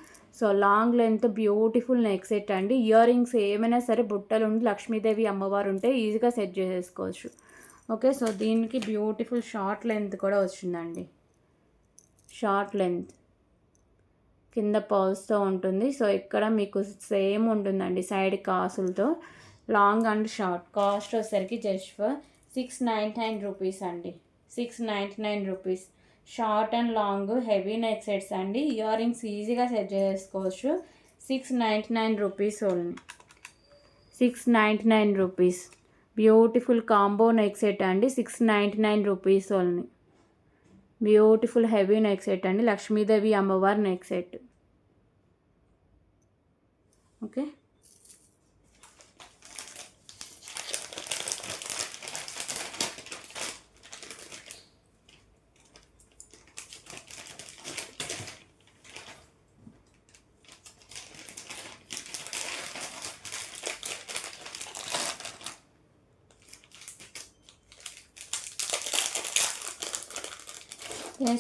So long length beautiful neck set అండి. ఇయర్ రింగ్స్ ఏమైనా సరే బుట్టలు ఉండి లక్ష్మీదేవి అమ్మవారు ఉంటే ఈజీగా సెట్ చేసేసుకోవచ్చు. ఓకే, సో దీనికి బ్యూటిఫుల్ షార్ట్ లెంత్ కూడా వచ్చిందండి. షార్ట్ లెంత్ కింద పర్ల్స్తో ఉంటుంది. సో ఇక్కడ మీకు సేమ్ ఉంటుందండి సైడ్ కాసులతో. లాంగ్ అండ్ షార్ట్ కాస్ట్ వచ్చేసరికి జస్ట్ ఫర్ 699 రూపీస్ అండి. 699 rupees. Short and long heavy neck sets అండి. ఇయర్ రింగ్స్ ఈజీగా సెట్ చేసుకోవచ్చు. 699 rupees only. 699 rupees. Beautiful combo neck set అండి. 699 rupees only. Beautiful heavy neck set అండి. లక్ష్మీదేవి అమ్మవారి neck set. Okay,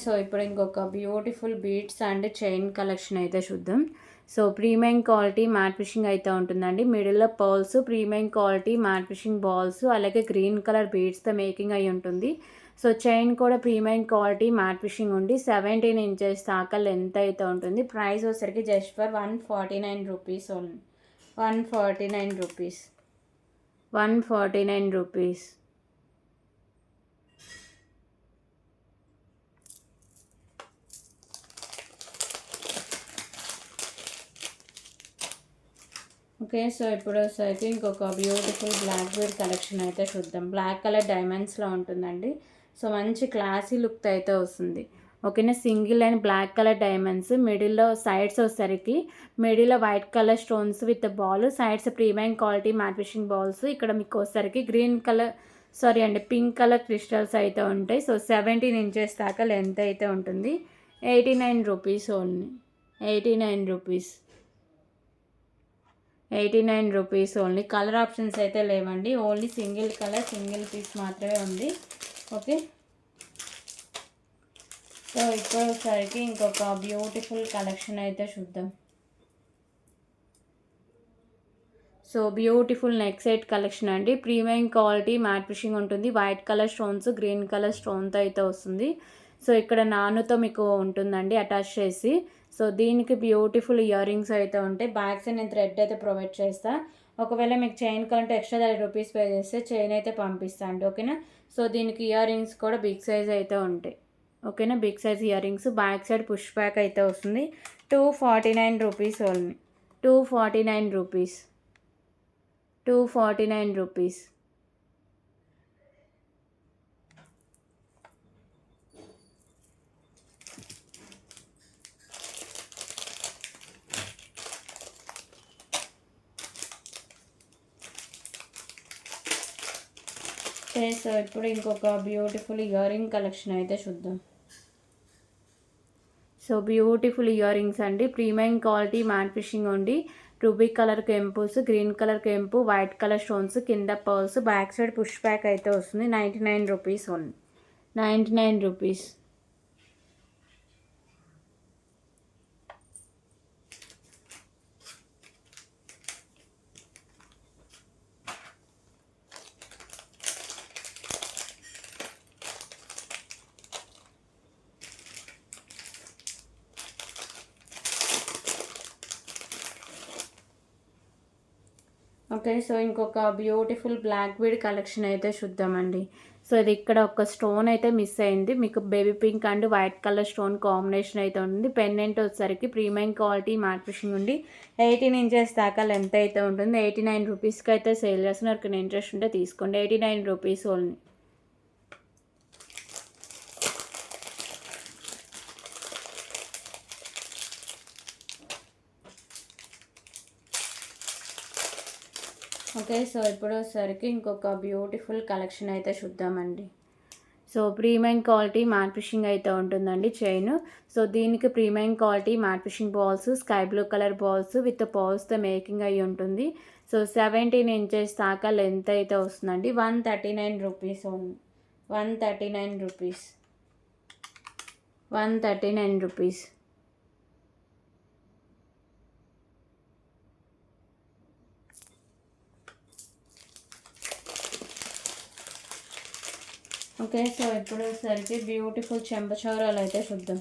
so ఇప్పుడు ఇంకొక beautiful beads and chain collection అయితే చూద్దాం. So premium quality matte fishing అయితే ఉంటుందండి. మిడిల్లో pearls, premium quality matte fishing balls, అలాగే గ్రీన్ కలర్ బీడ్స్తో మేకింగ్ అయి ఉంటుంది. సో చైన్ కూడా ప్రీమియం క్వాలిటీ మ్యాట్ ఫిషింగ్ ఉండి 17 ఇంచెస్ దాకా లెంత్ అయితే ఉంటుంది. ప్రైస్ వచ్చేసరికి just for 149 rupees only. 149 rupees. 149 rupees. Okay, so ఇప్పుడు వచ్చేసరికి ఇంకొక బ్యూటిఫుల్ బ్లాక్ బీడ్ కలెక్షన్ అయితే చూద్దాం. బ్లాక్ కలర్ డైమండ్స్లో ఉంటుందండి. సో మంచి క్లాసీ లుక్ అయితే వస్తుంది. ఓకేనా. Single and black colour diamonds. మిడిల్లో సైడ్స్ వచ్చేసరికి మిడిల్లో white colour stones with ball. Sides premium quality matte fishing balls. ఇక్కడ మీకు వచ్చేసరికి పింక్ కలర్ క్రిస్టల్స్ అయితే ఉంటాయి. సో 17 ఇంచెస్ దాకా లెంత్ అయితే ఉంటుంది. 89 rupees only. 89 rupees. 89 rupees only. Colour options అయితే లేవండి. Only single colour, single piece మాత్రమే ఉంది. ఓకే, సో ఇప్పుడు ఒకసారికి ఇంకొక బ్యూటిఫుల్ కలెక్షన్ అయితే చూద్దాం. So beautiful neck set collection అండి. ప్రీమియం క్వాలిటీ మ్యాట్ ఫిషింగ్ ఉంటుంది. White colour stones, green colour స్టోన్తో అయితే వస్తుంది. సో ఇక్కడ నానుతో మీకు ఉంటుందండి అటాచ్ చేసి. సో దీనికి బ్యూటిఫుల్ ఇయర్ రింగ్స్ అయితే ఉంటాయి. బ్యాక్ సైడ్ నేను థ్రెడ్ అయితే ప్రొవైడ్ చేస్తాను. ఒకవేళ మీకు చైన్ కావాలంటే ఎక్స్ట్రా 30 రూపీస్ పే చేస్తే చైన్ అయితే పంపిస్తాను అండి. ఓకేనా. సో దీనికి ఇయర్ రింగ్స్ కూడా బిగ్ సైజ్ అయితే ఉంటాయి. ఓకేనా. Big size ear rings. Back side push back అయితే వస్తుంది. 249 rupees only. 249 rupees. 249 rupees. So ఇప్పుడు ఇంకొక బ్యూటిఫుల్ ఇయర్ రింగ్ కలెక్షన్ అయితే చూద్దాం. So so beautiful ear rings అండి, ప్రీమియం క్వాలిటీ మ్యాట్ ఫిషింగ్ ఉండి రూబీ కలర్ కెంపుస్, గ్రీన్ కలర్ కెంపు, వైట్ కలర్ స్టోన్స్, కింద pearls, back side push back అయితే వస్తుంది. 99 rupees only, 99 rupees. Okay, so ఇంకొక బ్యూటిఫుల్ బ్లాక్ బీడ్ కలెక్షన్ అయితే చూద్దామండి. సో ఇది ఇక్కడ ఒక స్టోన్ అయితే మిస్ అయింది, మీకు baby pink and white colour stone combination అయితే ఉంది. పెండెంట్ వచ్చేసరికి ప్రీమియం క్వాలిటీ మ్యాట్ ఫిషింగ్ ఉండి 18 ఇంచెస్ దాకా లెంత్ అయితే ఉంటుంది. 89 రూపీస్కి అయితే సేల్ చేస్తున్నారు. ఇంట్రెస్ట్ ఉంటే తీసుకోండి, 89 రూపీస్ ఓన్లీ. ఓకే, సో ఇప్పుడు వచ్చేసరికి ఇంకొక బ్యూటిఫుల్ కలెక్షన్ అయితే చూద్దామండి. So premium quality matte fishing అయితే ఉంటుందండి చైన్. సో దీనికి premium quality matte fishing balls, sky blue colour balls with పర్ల్స్తో మేకింగ్ అయ్యి ఉంటుంది. సో 17 ఇంచెస్ దాకా లెంత్ అయితే వస్తుందండి. 139 rupees only, 139 rupees, 139 rupees. Okay, so ఇప్పుడు సరికి బ్యూటిఫుల్ చెంపచౌరాలు అయితే చూద్దాం.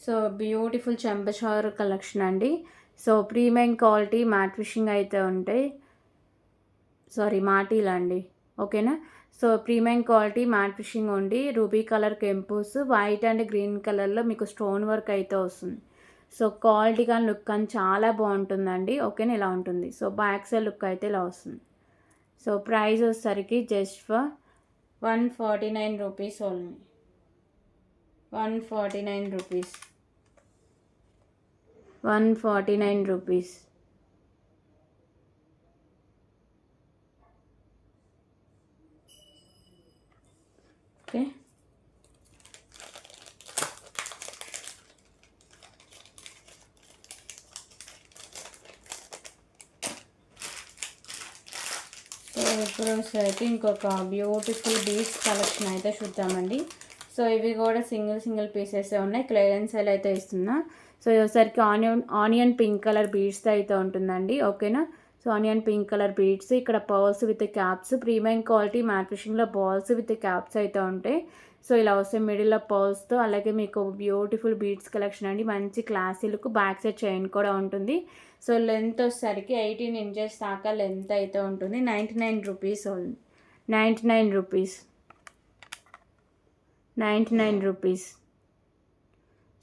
సో బ్యూటిఫుల్ చెంపచారు కలెక్షన్ అండి. So premium quality matte fishing అయితే ఉంటాయి, సారీ మాటీలు అండి. ఓకేనా, so premium quality matte fishing ఉండి రూబీ కలర్ కెంపూస్, వైట్ అండ్ గ్రీన్ కలర్లో మీకు స్టోన్ వర్క్ అయితే వస్తుంది. సో క్వాలిటీ కానీ లుక్ కానీ చాలా బాగుంటుందండి. ఓకేనా, ఇలా ఉంటుంది. సో బ్యాక్ సైడ్ లుక్ అయితే ఇలా వస్తుంది. సో ప్రైస్ వచ్చేసరికి just for 149 rupees only, 149 rupees, 149 rupees. Okay, so ఇప్పుడు వచ్చేసరికి ఇంకొక బ్యూటిఫుల్ బీడ్స్ కలెక్షన్ అయితే చూద్దామండి. సో ఇవి కూడా సింగిల్ పీసెస్ ఉన్నాయి, క్లియరెన్స్ సేల్ అయితే ఇస్తున్నా. సో ఒకసారికి ఆనియన్ పింక్ కలర్ బీడ్స్ అయితే ఉంటుందండి. ఓకేనా, so onion pink colour beads, ఇక్కడ pearls with caps, premium quality matte ఫిషింగ్లో బాల్స్ విత్ క్యాప్స్ అయితే ఉంటాయి. సో ఇలా వస్తే మిడిల్లో పర్ల్స్తో, అలాగే మీకు బ్యూటిఫుల్ బీడ్స్ కలెక్షన్ అండి. మంచి classy look, back side chain కూడా ఉంటుంది. సో లెంత్ వచ్చేసరికి 18 ఇంచెస్ దాకా లెంత్ అయితే ఉంటుంది. 99 rupees only, 99 rupees, 99 rupees.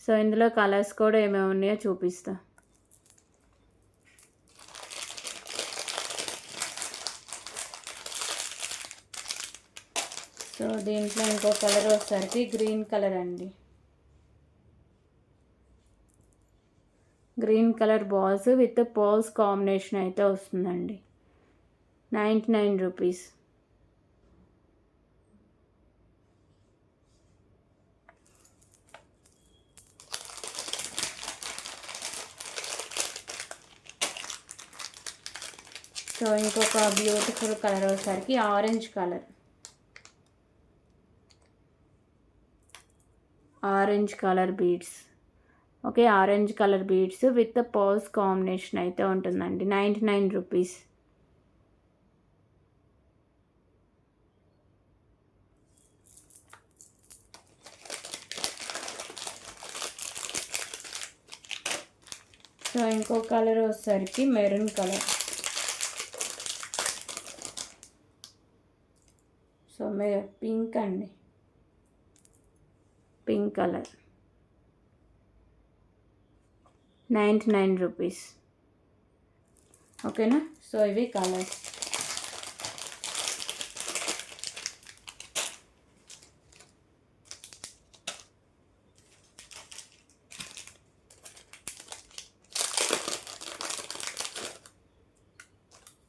So ఇందులో కలర్స్ కూడా ఏమేమి ఉన్నాయో చూపిస్తా. సో దీంట్లో ఇంకో కలర్ వచ్చేసరికి గ్రీన్ కలర్ అండి, green colour balls with pearls combination అయితే వస్తుందండి. 99 రూపీస్. సో ఇంకొక బ్యూటిఫుల్ కలర్ వచ్చేసరికి orange colour, orange colour beads. Okay, orange colour beads with pearls combination అయితే ఉంటుందండి. 99 రూపీస్. సో ఇంకో కలర్ వచ్చేసరికి మెరూన్ కలర్. సో పింక్ అండి, పింక్ కలర్, 99 రూపీస్. ఓకేనా. సో ఇవి కలర్స్.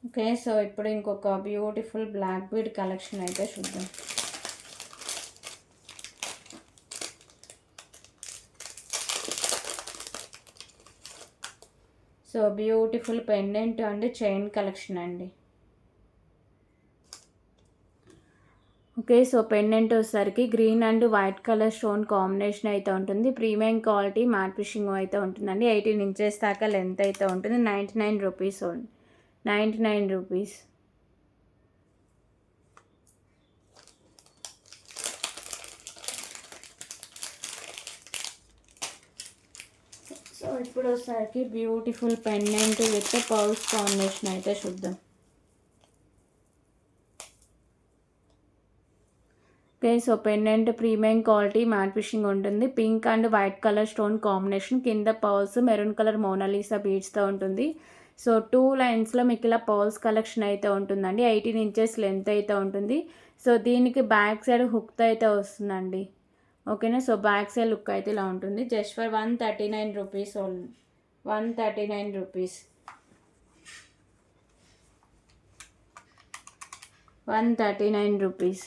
ఓకే, సో ఇప్పుడు ఇంకొక బ్యూటిఫుల్ బ్లాక్ బీడ్ కలెక్షన్ అయితే చూద్దాం. So beautiful pendant and chain collection అండి. ఓకే, సో పెండెంట్ వచ్చేసరికి green and white colour stone combination అయితే ఉంటుంది. ప్రీమియం క్వాలిటీ మ్యాట్ ఫిషింగ్ అయితే ఉంటుందండి. 18 ఇంచెస్ దాకా లెంత్ అయితే ఉంటుంది. 99 రూపీస్ ఓన్లీ. 99 రూపీస్. సో ఇప్పుడు వచ్చేసరికి beautiful pendant with pearls combination అయితే చూద్దాం. Okay, so pendant premium quality matte fishing ఉంటుంది. Pink and white colour stone combination, కింద పర్ల్స్ మెరూన్ కలర్ మోనాలిసా బీడ్స్తో ఉంటుంది. సో 2 లైన్స్లో మీకు ఇలా పర్ల్స్ కలెక్షన్ అయితే ఉంటుందండి. 18 ఇంచెస్ లెంత్ అయితే ఉంటుంది. సో దీనికి బ్యాక్ సైడ్ హుక్తో అయితే వస్తుందండి. ఓకేనా. సో బ్యాక్ సైడ్ లుక్ అయితే ఇలా ఉంటుంది. Just for 139 rupees only. 139 rupees. 139 rupees.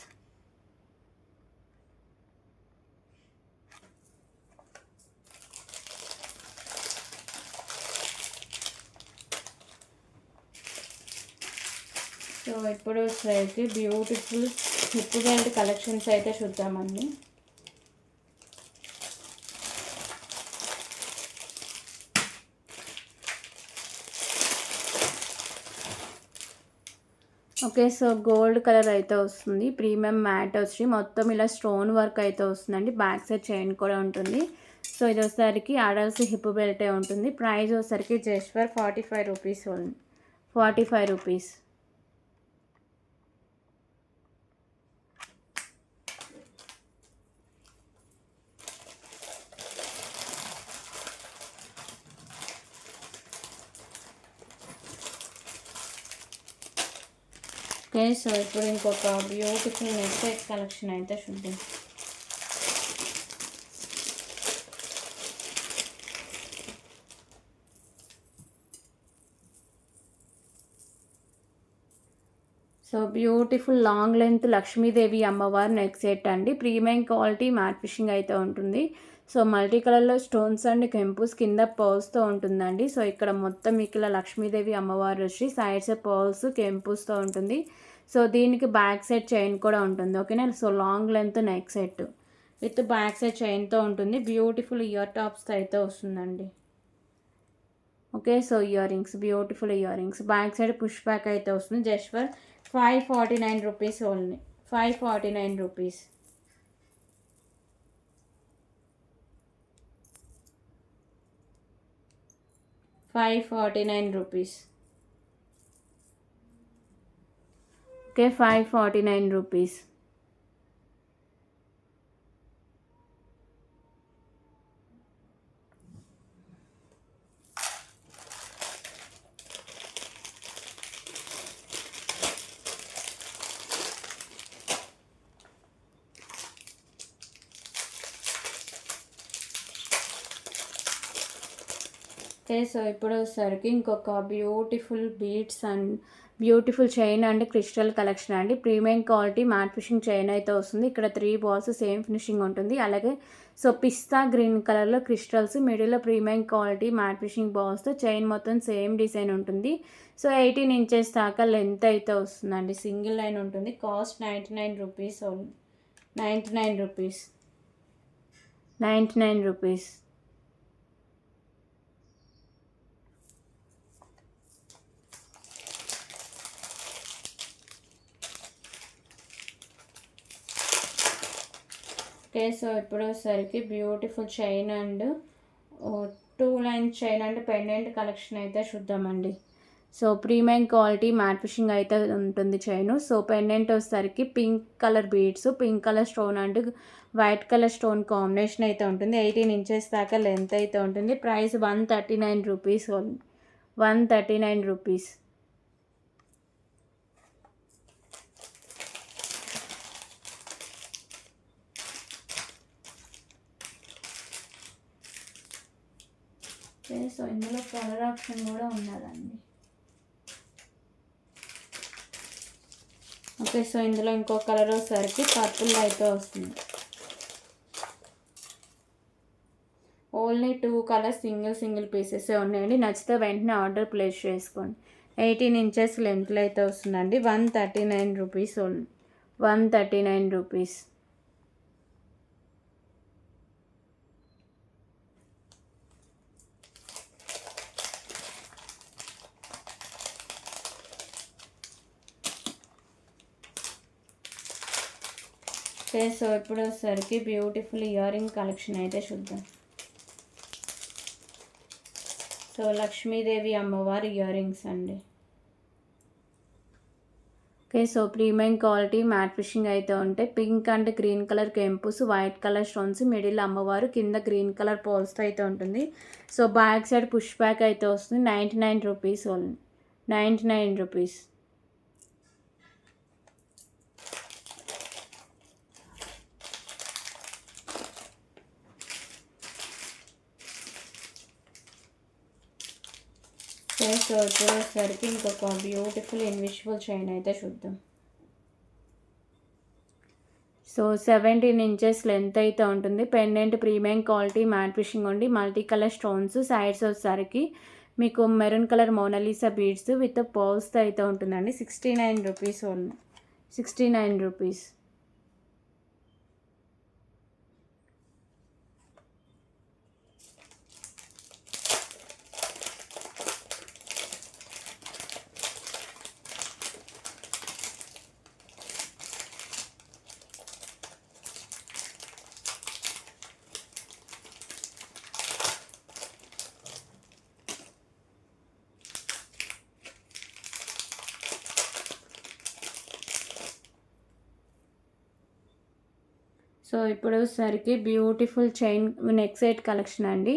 So ఇప్పుడు వచ్చేసరికి బ్యూటిఫుల్ హిప్ బెల్ట్ కలెక్షన్స్ అయితే చూద్దామండి. ఓకే, సో గోల్డ్ కలర్ అయితే వస్తుంది. ప్రీమియం మ్యాట్ వచ్చి మొత్తం ఇలా స్టోన్ వర్క్ అయితే వస్తుందండి. బ్యాక్ సైడ్ చైన్ కూడా ఉంటుంది. సో ఇది వచ్చేసరికి అడల్స్ హిప్ బెల్టే ఉంటుంది. ప్రైస్ వచ్చేసరికి just for 45 rupees only. 45 rupees. Okay, so ఇప్పుడు ఇంకొక బ్యూటిఫుల్ నెక్ సెట్ కలెక్షన్ అయితే చూద్దాం. So beautiful long length Lakshmidevi అమ్మవారి నెక్ సెట్ అండి. ప్రీమియం క్వాలిటీ మ్యాట్ ఫిషింగ్ అయితే ఉంటుంది. సో మల్టీ కలర్లో స్టోన్స్ అండ్ కెంపుస్, కింద పర్ల్స్తో ఉంటుందండి. సో ఇక్కడ మొత్తం మీకు ఇలా లక్ష్మీదేవి అమ్మవారు వచ్చి సైడ్స్ పర్ల్స్ కెంపుస్తో ఉంటుంది. సో దీనికి బ్యాక్ సైడ్ చైన్ కూడా ఉంటుంది. ఓకేనా. So long length neck set with back side చైన్తో ఉంటుంది. బ్యూటిఫుల్ ఇయర్ టాప్స్తో అయితే వస్తుందండి. Okay, so ear rings, beautiful ear rings. Back side push back అయితే వస్తుంది. Just for 549 rupees only. 549 rupees. ₹549. Okay, 549 rupees. Okay, so ఇప్పుడు వచ్చేసరికి ఇంకొక beautiful beads and beautiful chain and crystal collection అండి. Premium quality matte fishing chain అయితే వస్తుంది. ఇక్కడ 3 balls same finishing ఉంటుంది. అలాగే సో పిస్తా గ్రీన్ కలర్లో క్రిస్టల్స్, మిడిల్లో ప్రీమియం క్వాలిటీ మ్యాట్ ఫిషింగ్ బాల్స్తో చైన్ మొత్తం సేమ్ డిజైన్ ఉంటుంది. సో 18 ఇంచెస్ దాకా లెంత్ అయితే వస్తుందండి. సింగిల్ లైన్ ఉంటుంది. Cost 99 rupees. 99 rupees. 99 rupees. Okay, so ఇప్పుడు వచ్చేసరికి beautiful chain and 2 line chain and pendant collection అయితే చూద్దామండి. So premium quality matte fishing అయితే ఉంటుంది చైన్. సో పెండెంట్ వచ్చేసరికి pink colour beads, pink colour stone and white colour stone combination అయితే ఉంటుంది. 18 inches దాకా లెంత్ అయితే ఉంటుంది. Price 139 rupees. 139 రూపీస్. సో ఇందులో కలర్ ఆప్షన్ కూడా ఉన్నదండి. ఓకే, సో ఇందులో ఇంకో కలర్ వచ్చేసరికి పర్పుల్ అయితే వస్తుంది. ఓన్లీ 2 కలర్స్ సింగిల్ పీసెస్ ఉన్నాయండి. నచ్చితే వెంటనే ఆర్డర్ ప్లేస్ చేసుకోండి. 18 ఇంచెస్ లెంత్లో అయితే వస్తుందండి. 139 rupees only. 139 rupees. Okay, so ఇప్పుడు వచ్చేసరికి బ్యూటిఫుల్ ఇయర్ రింగ్ కలెక్షన్ అయితే చూద్దాం. సో లక్ష్మీదేవి అమ్మవారి ఇయర్ రింగ్స్ అండి. Okay, so premium quality matte fishing అయితే ఉంటాయి. పింక్ అండ్ గ్రీన్ కలర్ కెంపుస్, వైట్ కలర్ స్టోన్స్, మిడిల్ అమ్మవారు, కింద గ్రీన్ కలర్ పోల్స్తో అయితే ఉంటుంది. So back side push back అయితే వస్తుంది. 99 రూపీస్ ఓన్లీ. 99 రూపీస్. సో ఇప్పుడు వచ్చేసరికి ఇంకొక బ్యూటిఫుల్ ఇన్విజిబుల్ చైన్ అయితే చూద్దాం. సో 17 ఇంచెస్ లెంత్ అయితే ఉంటుంది. Pendant premium quality matte fishing ఉండి మల్టీ కలర్ స్టోన్స్, సైడ్స్ వచ్చేసరికి మీకు maroon colour Mona Lisa beads with పర్ల్స్తో అయితే ఉంటుందండి. 69 రూపీస్ ఓన్లీ. 69 రూపీస్. సో ఇప్పుడు సరికి beautiful chain neck set collection అండి.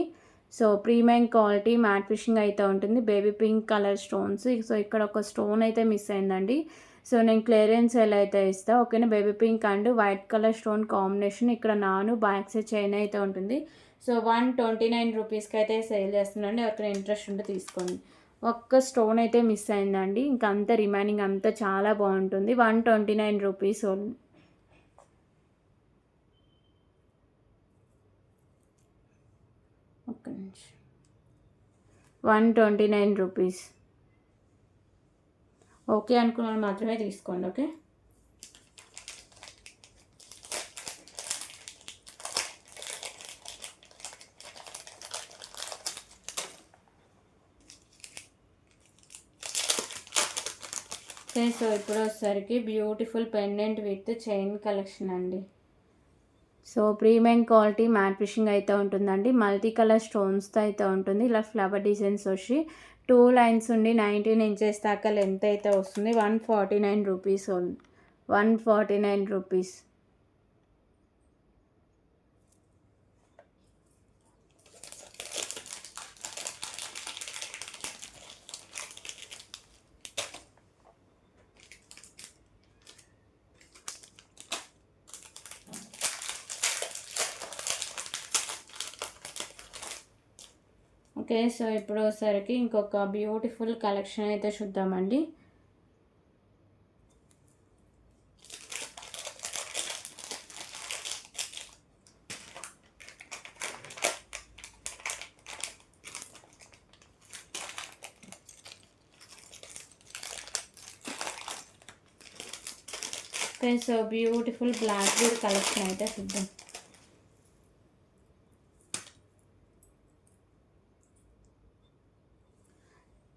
So premium quality matte fishing అయితే ఉంటుంది. Baby pink colour stones. So ఇక్కడ ఒక స్టోన్ అయితే మిస్ అయిందండి. సో నేను క్లియరెన్స్ ఎలా అయితే ఇస్తా. ఓకేనా, baby pink and white colour stone combination. ఇక్కడ బ్యాక్ సైడ్ చైన్ అయితే ఉంటుంది. సో 129 రూపీస్కి అయితే సేల్ చేస్తున్నాండి. ఎవరికైనా ఇంట్రెస్ట్ ఉంటే తీసుకోండి. ఒక్క స్టోన్ అయితే మిస్ అయిందండి. ఇంకా అంతా రిమైనింగ్ అంతా చాలా బాగుంటుంది. 129 రూపీస్ ఓన్లీ. ఒక్క నిమిషం. 129 రూపీస్. ఓకే అనుకున్న వాళ్ళు మాత్రమే తీసుకోండి. ఓకే, సో ఇప్పుడు వచ్చేసరికి beautiful pendant with chain collection అండి. So premium quality matte fishing అయితే ఉంటుందండి. మల్టీ కలర్ స్టోన్స్తో అయితే ఉంటుంది. ఇలా ఫ్లవర్ డిజైన్స్ వచ్చి 2 లైన్స్ ఉండి 19 ఇంచెస్ దాకా లెంత్ అయితే వస్తుంది. 149 rupees only. 149 rupees. Okay, so ఇప్పుడు వచ్చేసరికి ఇంకొక బ్యూటిఫుల్ కలెక్షన్ అయితే చూద్దామండి. Okay, so beautiful black bead collection అయితే చూద్దాం.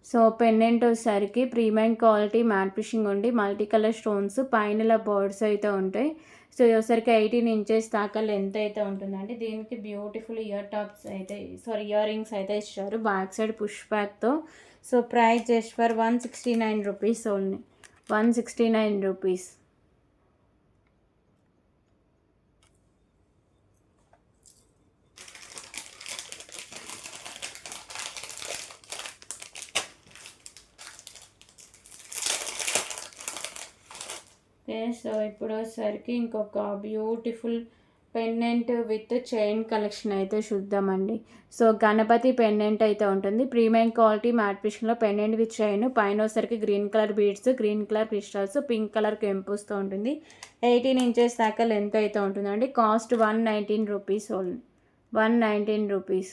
సో పెండెంట్ వచ్చేసరికి ప్రీమియం క్వాలిటీ మ్యాట్ ఫిషింగ్ ఉండి మల్టీ కలర్ స్టోన్స్, పైన బర్డ్స్ అయితే ఉంటాయి. సో వచ్చేసరికి 18 ఇంచెస్ దాకా లెంత్ అయితే ఉంటుందండి. దీనికి బ్యూటిఫుల్ ఇయర్ రింగ్స్ అయితే ఇచ్చారు బ్యాక్ సైడ్ పుష్ బ్యాక్తో. So price just for 169 rupees only. 169 rupees. Okay. So ఇప్పుడు వచ్చేసరికి ఇంకొక beautiful pendant with chain collection అయితే చూద్దామండి. సో గణపతి పెండెంట్ అయితే ఉంటుంది. ప్రీమియం క్వాలిటీ మ్యాట్ ఫినిషింగ్‌లో పెండెంట్ విత్ చైన్, పైన వచ్చేసరికి green colour beads, green colour crystals, pink colour కెంపుస్‌తో ఉంటుంది. 18 ఇంచెస్ దాకా లెంత్ అయితే ఉంటుందండి. Cost 119 rupees only. 119 rupees.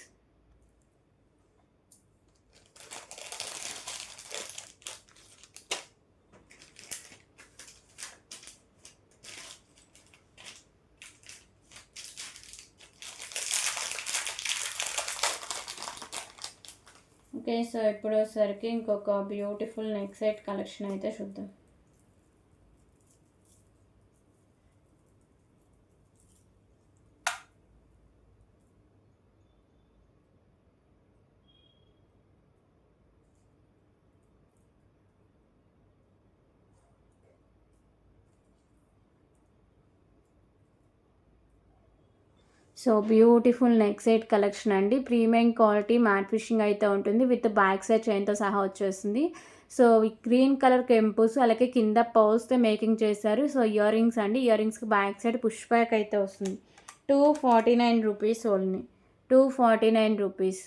Okay. So ఇప్పుడు వచ్చేసరికి ఇంకొక బ్యూటిఫుల్ నెక్ సెట్ కలెక్షన్ అయితే చూద్దాం. So beautiful neck set collection అండి. ప్రీమియం క్వాలిటీ మ్యాట్ ఫినిషింగ్ అయితే ఉంటుంది. విత్ బ్యాక్ సైడ్ చైన్తో సహా వచ్చేస్తుంది. సో గ్రీన్ కలర్ కెంపుస్ అలాగే కింద పర్ల్స్తో మేకింగ్ చేశారు. సో ఇయర్ రింగ్స్ అండి. ఇయర్ రింగ్స్కి బ్యాక్ సైడ్ పుష్ బ్యాక్ అయితే వస్తుంది. 249 rupees only. 249 rupees.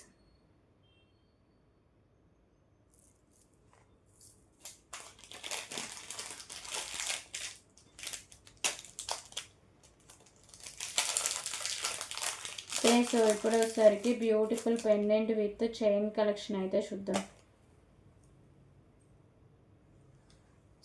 Okay. So ఇప్పుడు వచ్చేసరికి beautiful pendant with chain collection అయితే చూద్దాం.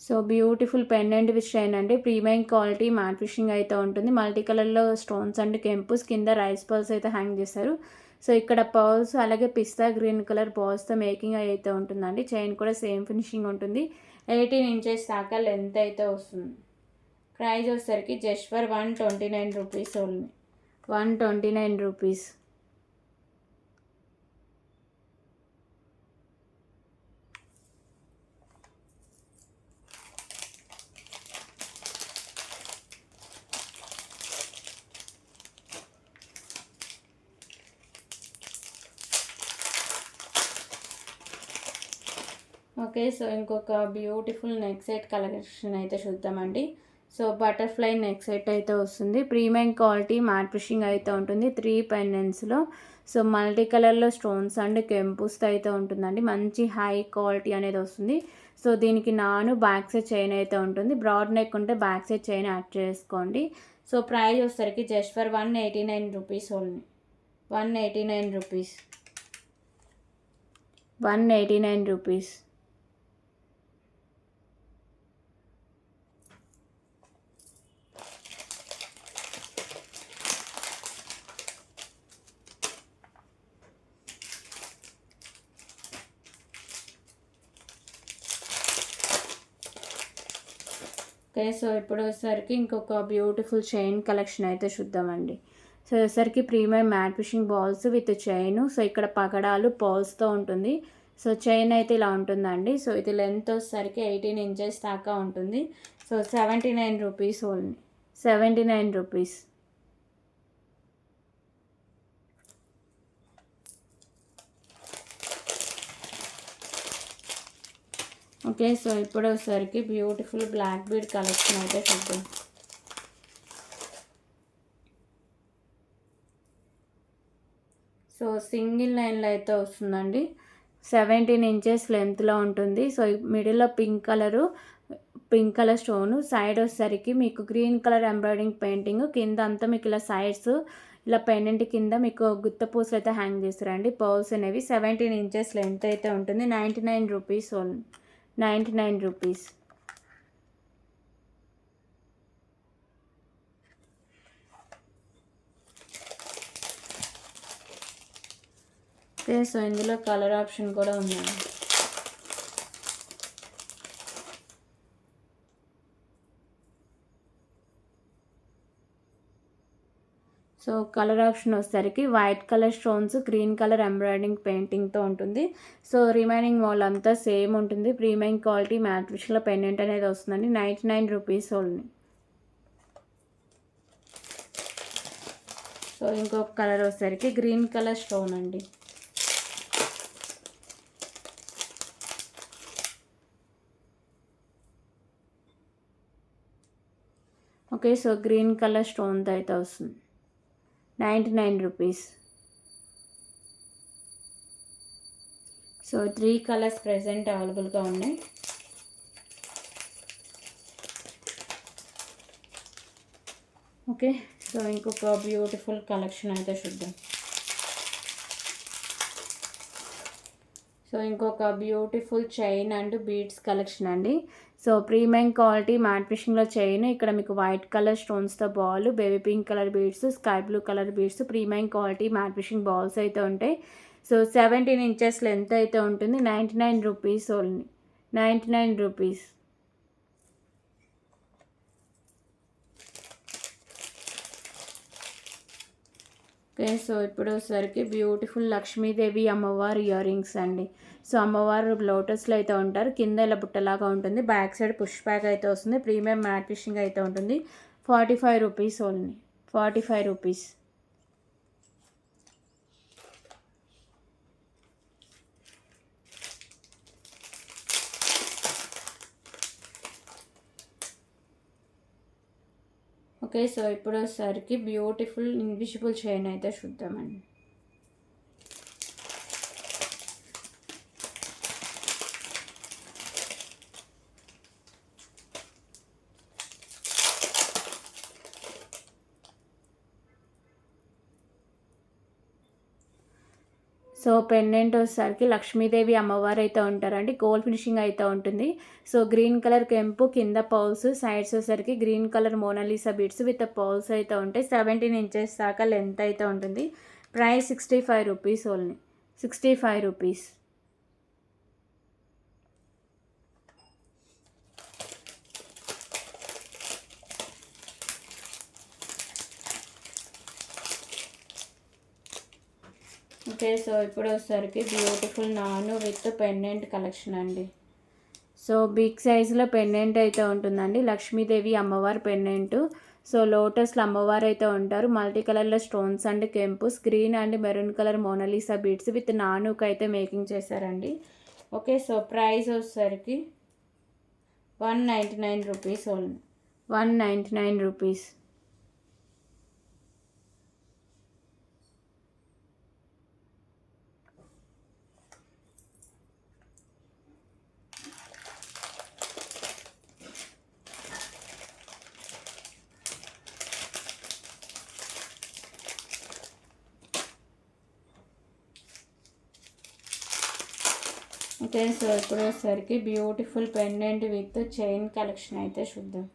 So beautiful pendant with chain అండి. ప్రీమియం క్వాలిటీ మ్యాట్ ఫినిషింగ్ అయితే ఉంటుంది. మల్టీ కలర్లో స్టోన్స్ అండ్ కెంపుస్, కింద రైస్ పర్ల్స్ అయితే హ్యాంగ్ చేశారు. సో ఇక్కడ పర్ల్స్ అలాగే పిస్తా గ్రీన్ కలర్ బాల్స్తో మేకింగ్ అయితే ఉంటుందండి. చైన్ కూడా సేమ్ ఫినిషింగ్ ఉంటుంది. 18 ఇంచెస్ దాకా లెంత్ అయితే వస్తుంది. ప్రైస్ వచ్చేసరికి just for 129 rupees only. 129 rupees. Okay. So ఇంకొక బ్యూటిఫుల్ నెక్ సెట్ కలెక్షన్ అయితే చూద్దామండి. సో బటర్ఫ్లై నెక్ సెట్ అయితే వస్తుంది. ప్రీమియం క్వాలిటీ మ్యాట్ ఫినిషింగ్ అయితే ఉంటుంది. 3 పెండెంట్స్లో. సో మల్టీ కలర్లో స్టోన్స్ అండ్ కెంపుస్తో అయితే ఉంటుందండి. మంచి హై క్వాలిటీ అనేది వస్తుంది. సో దీనికి బ్యాక్ సైడ్ చైన్ అయితే ఉంటుంది. బ్రాడ్ నెక్ ఉంటే బ్యాక్ సైడ్ చైన్ యాడ్ చేసుకోండి. సో ప్రైస్ వచ్చేసరికి just for 189 rupees only. 189 rupees. 189 rupees. Okay. So ఇప్పుడు వచ్చేసరికి ఇంకొక బ్యూటిఫుల్ చైన్ కలెక్షన్ అయితే చూద్దామండి. సో వచ్చేసరికి premium matte finishing balls with chain. So ఇక్కడ పగడాలు పర్ల్స్తో ఉంటుంది. సో చైన్ అయితే ఇలా ఉంటుందండి. సో ఇది లెంత్ వచ్చేసరికి 18 ఇంచెస్ దాకా ఉంటుంది. So 79 rupees only. 79 rupees. Okay. So ఇప్పుడు వచ్చేసరికి బ్యూటిఫుల్ బ్లాక్ బీడ్ కలెక్షన్ అయితే చూద్దాం. సో సింగిల్ లైన్లో అయితే వస్తుందండి. 17 ఇంచెస్ లెంత్లో ఉంటుంది. సో మిడిల్లో పింక్ కలర్ స్టోను, సైడ్ వచ్చేసరికి మీకు గ్రీన్ కలర్ ఎంబ్రాయిడింగ్ పెయింటింగ్, కింద అంతా మీకు ఇలా సైడ్స్ ఇలా పెండెంట్ కింద మీకు గుత్త పూసలు అయితే హ్యాంగ్ చేస్తారండి. పర్ల్స్ అనేవి 17 ఇంచెస్ లెంత్ అయితే ఉంటుంది. 99 rupees only. 99 rupees. Okay. So ఇందులో కలర్ ఆప్షన్ కూడా ఉందండి. సో కలర్ ఆప్షన్ వచ్చేసరికి white colour stones, green colour embroidering పెయింటింగ్తో ఉంటుంది. సో రిమైనింగ్ వాల్ అంతా సేమ్ ఉంటుంది. ప్రీమియం క్వాలిటీ మ్యాట్ ఫినిషింగ్లో పెండెంట్ అనేది వస్తుందండి. 99 రూపీస్ ఓన్లీ. సో ఇంకొక కలర్ వచ్చేసరికి గ్రీన్ కలర్ స్టోన్ అండి. ఓకే. సో గ్రీన్ కలర్ స్టోన్తో అయితే వస్తుంది. 99 రూపీస్. సో 3 కలర్స్ ప్రెజెంట్ అవైలబుల్గా ఉన్నాయి. ఓకే. సో ఇంకొక బ్యూటిఫుల్ కలెక్షన్ అయితే చూద్దాం. సో ఇంకొక beautiful chain and beads collection అండి. సో ప్రీమియం క్వాలిటీ మ్యాట్ ఫిషింగ్లో చైన్, ఇక్కడ మీకు వైట్ కలర్ స్టోన్స్తో ball, baby pink colour beads, sky blue colour beads, premium quality matte fishing balls అయితే ఉంటాయి. సో 17 ఇంచెస్ లెంత్ అయితే ఉంటుంది. 99 rupees only. 99 rupees. Okay. So ఇప్పుడు వచ్చేసరికి బ్యూటిఫుల్ లక్ష్మీదేవి అమ్మవారు ఇయర్ రింగ్స్ అండి. సో అమ్మవారు లోటస్లో అయితే ఉంటారు. కింద ఇలా బుట్టలాగా ఉంటుంది. బ్యాక్ సైడ్ పుష్ బ్యాక్ అయితే వస్తుంది. ప్రీమియం మ్యాట్ ఫిషింగ్ అయితే ఉంటుంది. 45 rupees only. 45 rupees. Okay. So ఇప్పుడు వచ్చేసరికి బ్యూటిఫుల్ ఇన్విజిబుల్ చైన్ అయితే చూద్దామండి. సో పెండెంట్ వచ్చేసరికి లక్ష్మీదేవి అమ్మవారు అయితే ఉంటారండి. గోల్డ్ ఫినిషింగ్ అయితే ఉంటుంది. సో గ్రీన్ కలర్ కెంపు, కింద పౌల్స్, సైడ్స్ వచ్చేసరికి green colour Mona Lisa beads with pearls అయితే ఉంటాయి. 17 ఇంచెస్ దాకా లెంత్ అయితే ఉంటుంది. Price 65 rupees only. 65 rupees. Okay. So ఇప్పుడు వచ్చేసరికి బ్యూటిఫుల్ నాను విత్ పెండెంట్ కలెక్షన్ అండి. సో బిగ్ సైజులో పెండెంట్ అయితే ఉంటుందండి. లక్ష్మీదేవి అమ్మవారి పెండెంట్. సో లోటస్లో అమ్మవారు అయితే ఉంటారు. మల్టీ కలర్లో స్టోన్స్ అండ్ కెంపుస్, green and maroon colour Mona Lisa beads with నానుకు అయితే మేకింగ్ చేశారండి. ఓకే. సో ప్రైస్ వచ్చేసరికి 199 rupees only. 199 rupees. Okay. So ఇప్పుడు వచ్చేసరికి beautiful pendant with chain collection అయితే చూద్దాం.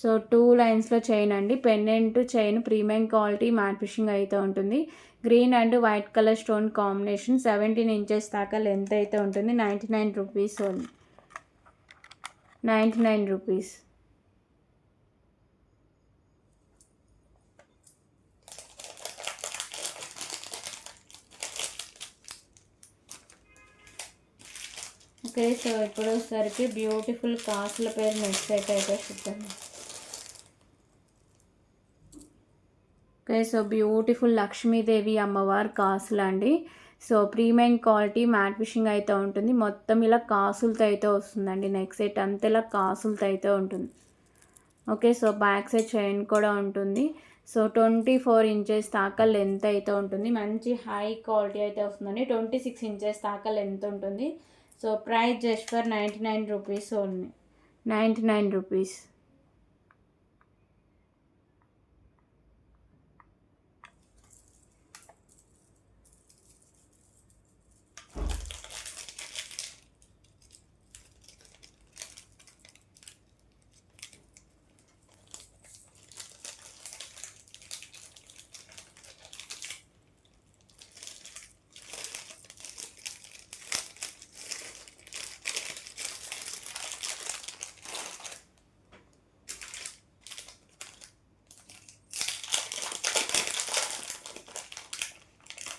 సో 2 లైన్స్లో చైన్ అండి. Pendant chain premium quality matte fishing అయితే ఉంటుంది. Green and white colour stone combination. 17 inches దాకా లెంత్ అయితే ఉంటుంది. 99 rupees only. 99 rupees. Okay. So ఇప్పుడు వచ్చేసరికి బ్యూటిఫుల్ కాసుల పేరు నెక్స్ట్ అయితే చూద్దాము. ఓకే. సో బ్యూటిఫుల్ లక్ష్మీదేవి అమ్మవారు కాసులు అండి. So premium quality matte fishing అయితే ఉంటుంది. మొత్తం ఇలా కాసులతో అయితే వస్తుందండి. నెక్స్ట్ సెట్ అంతా ఇలా కాసులతో అయితే ఉంటుంది. Okay. So back side chain కూడా ఉంటుంది. సో 24 ఇంచెస్ దాకా లెంత్ అయితే ఉంటుంది. మంచి హై క్వాలిటీ అయితే వస్తుందండి. 26 ఇంచెస్ దాకా లెంత్ ఉంటుంది. So price just for 99 rupees only. 99 rupees.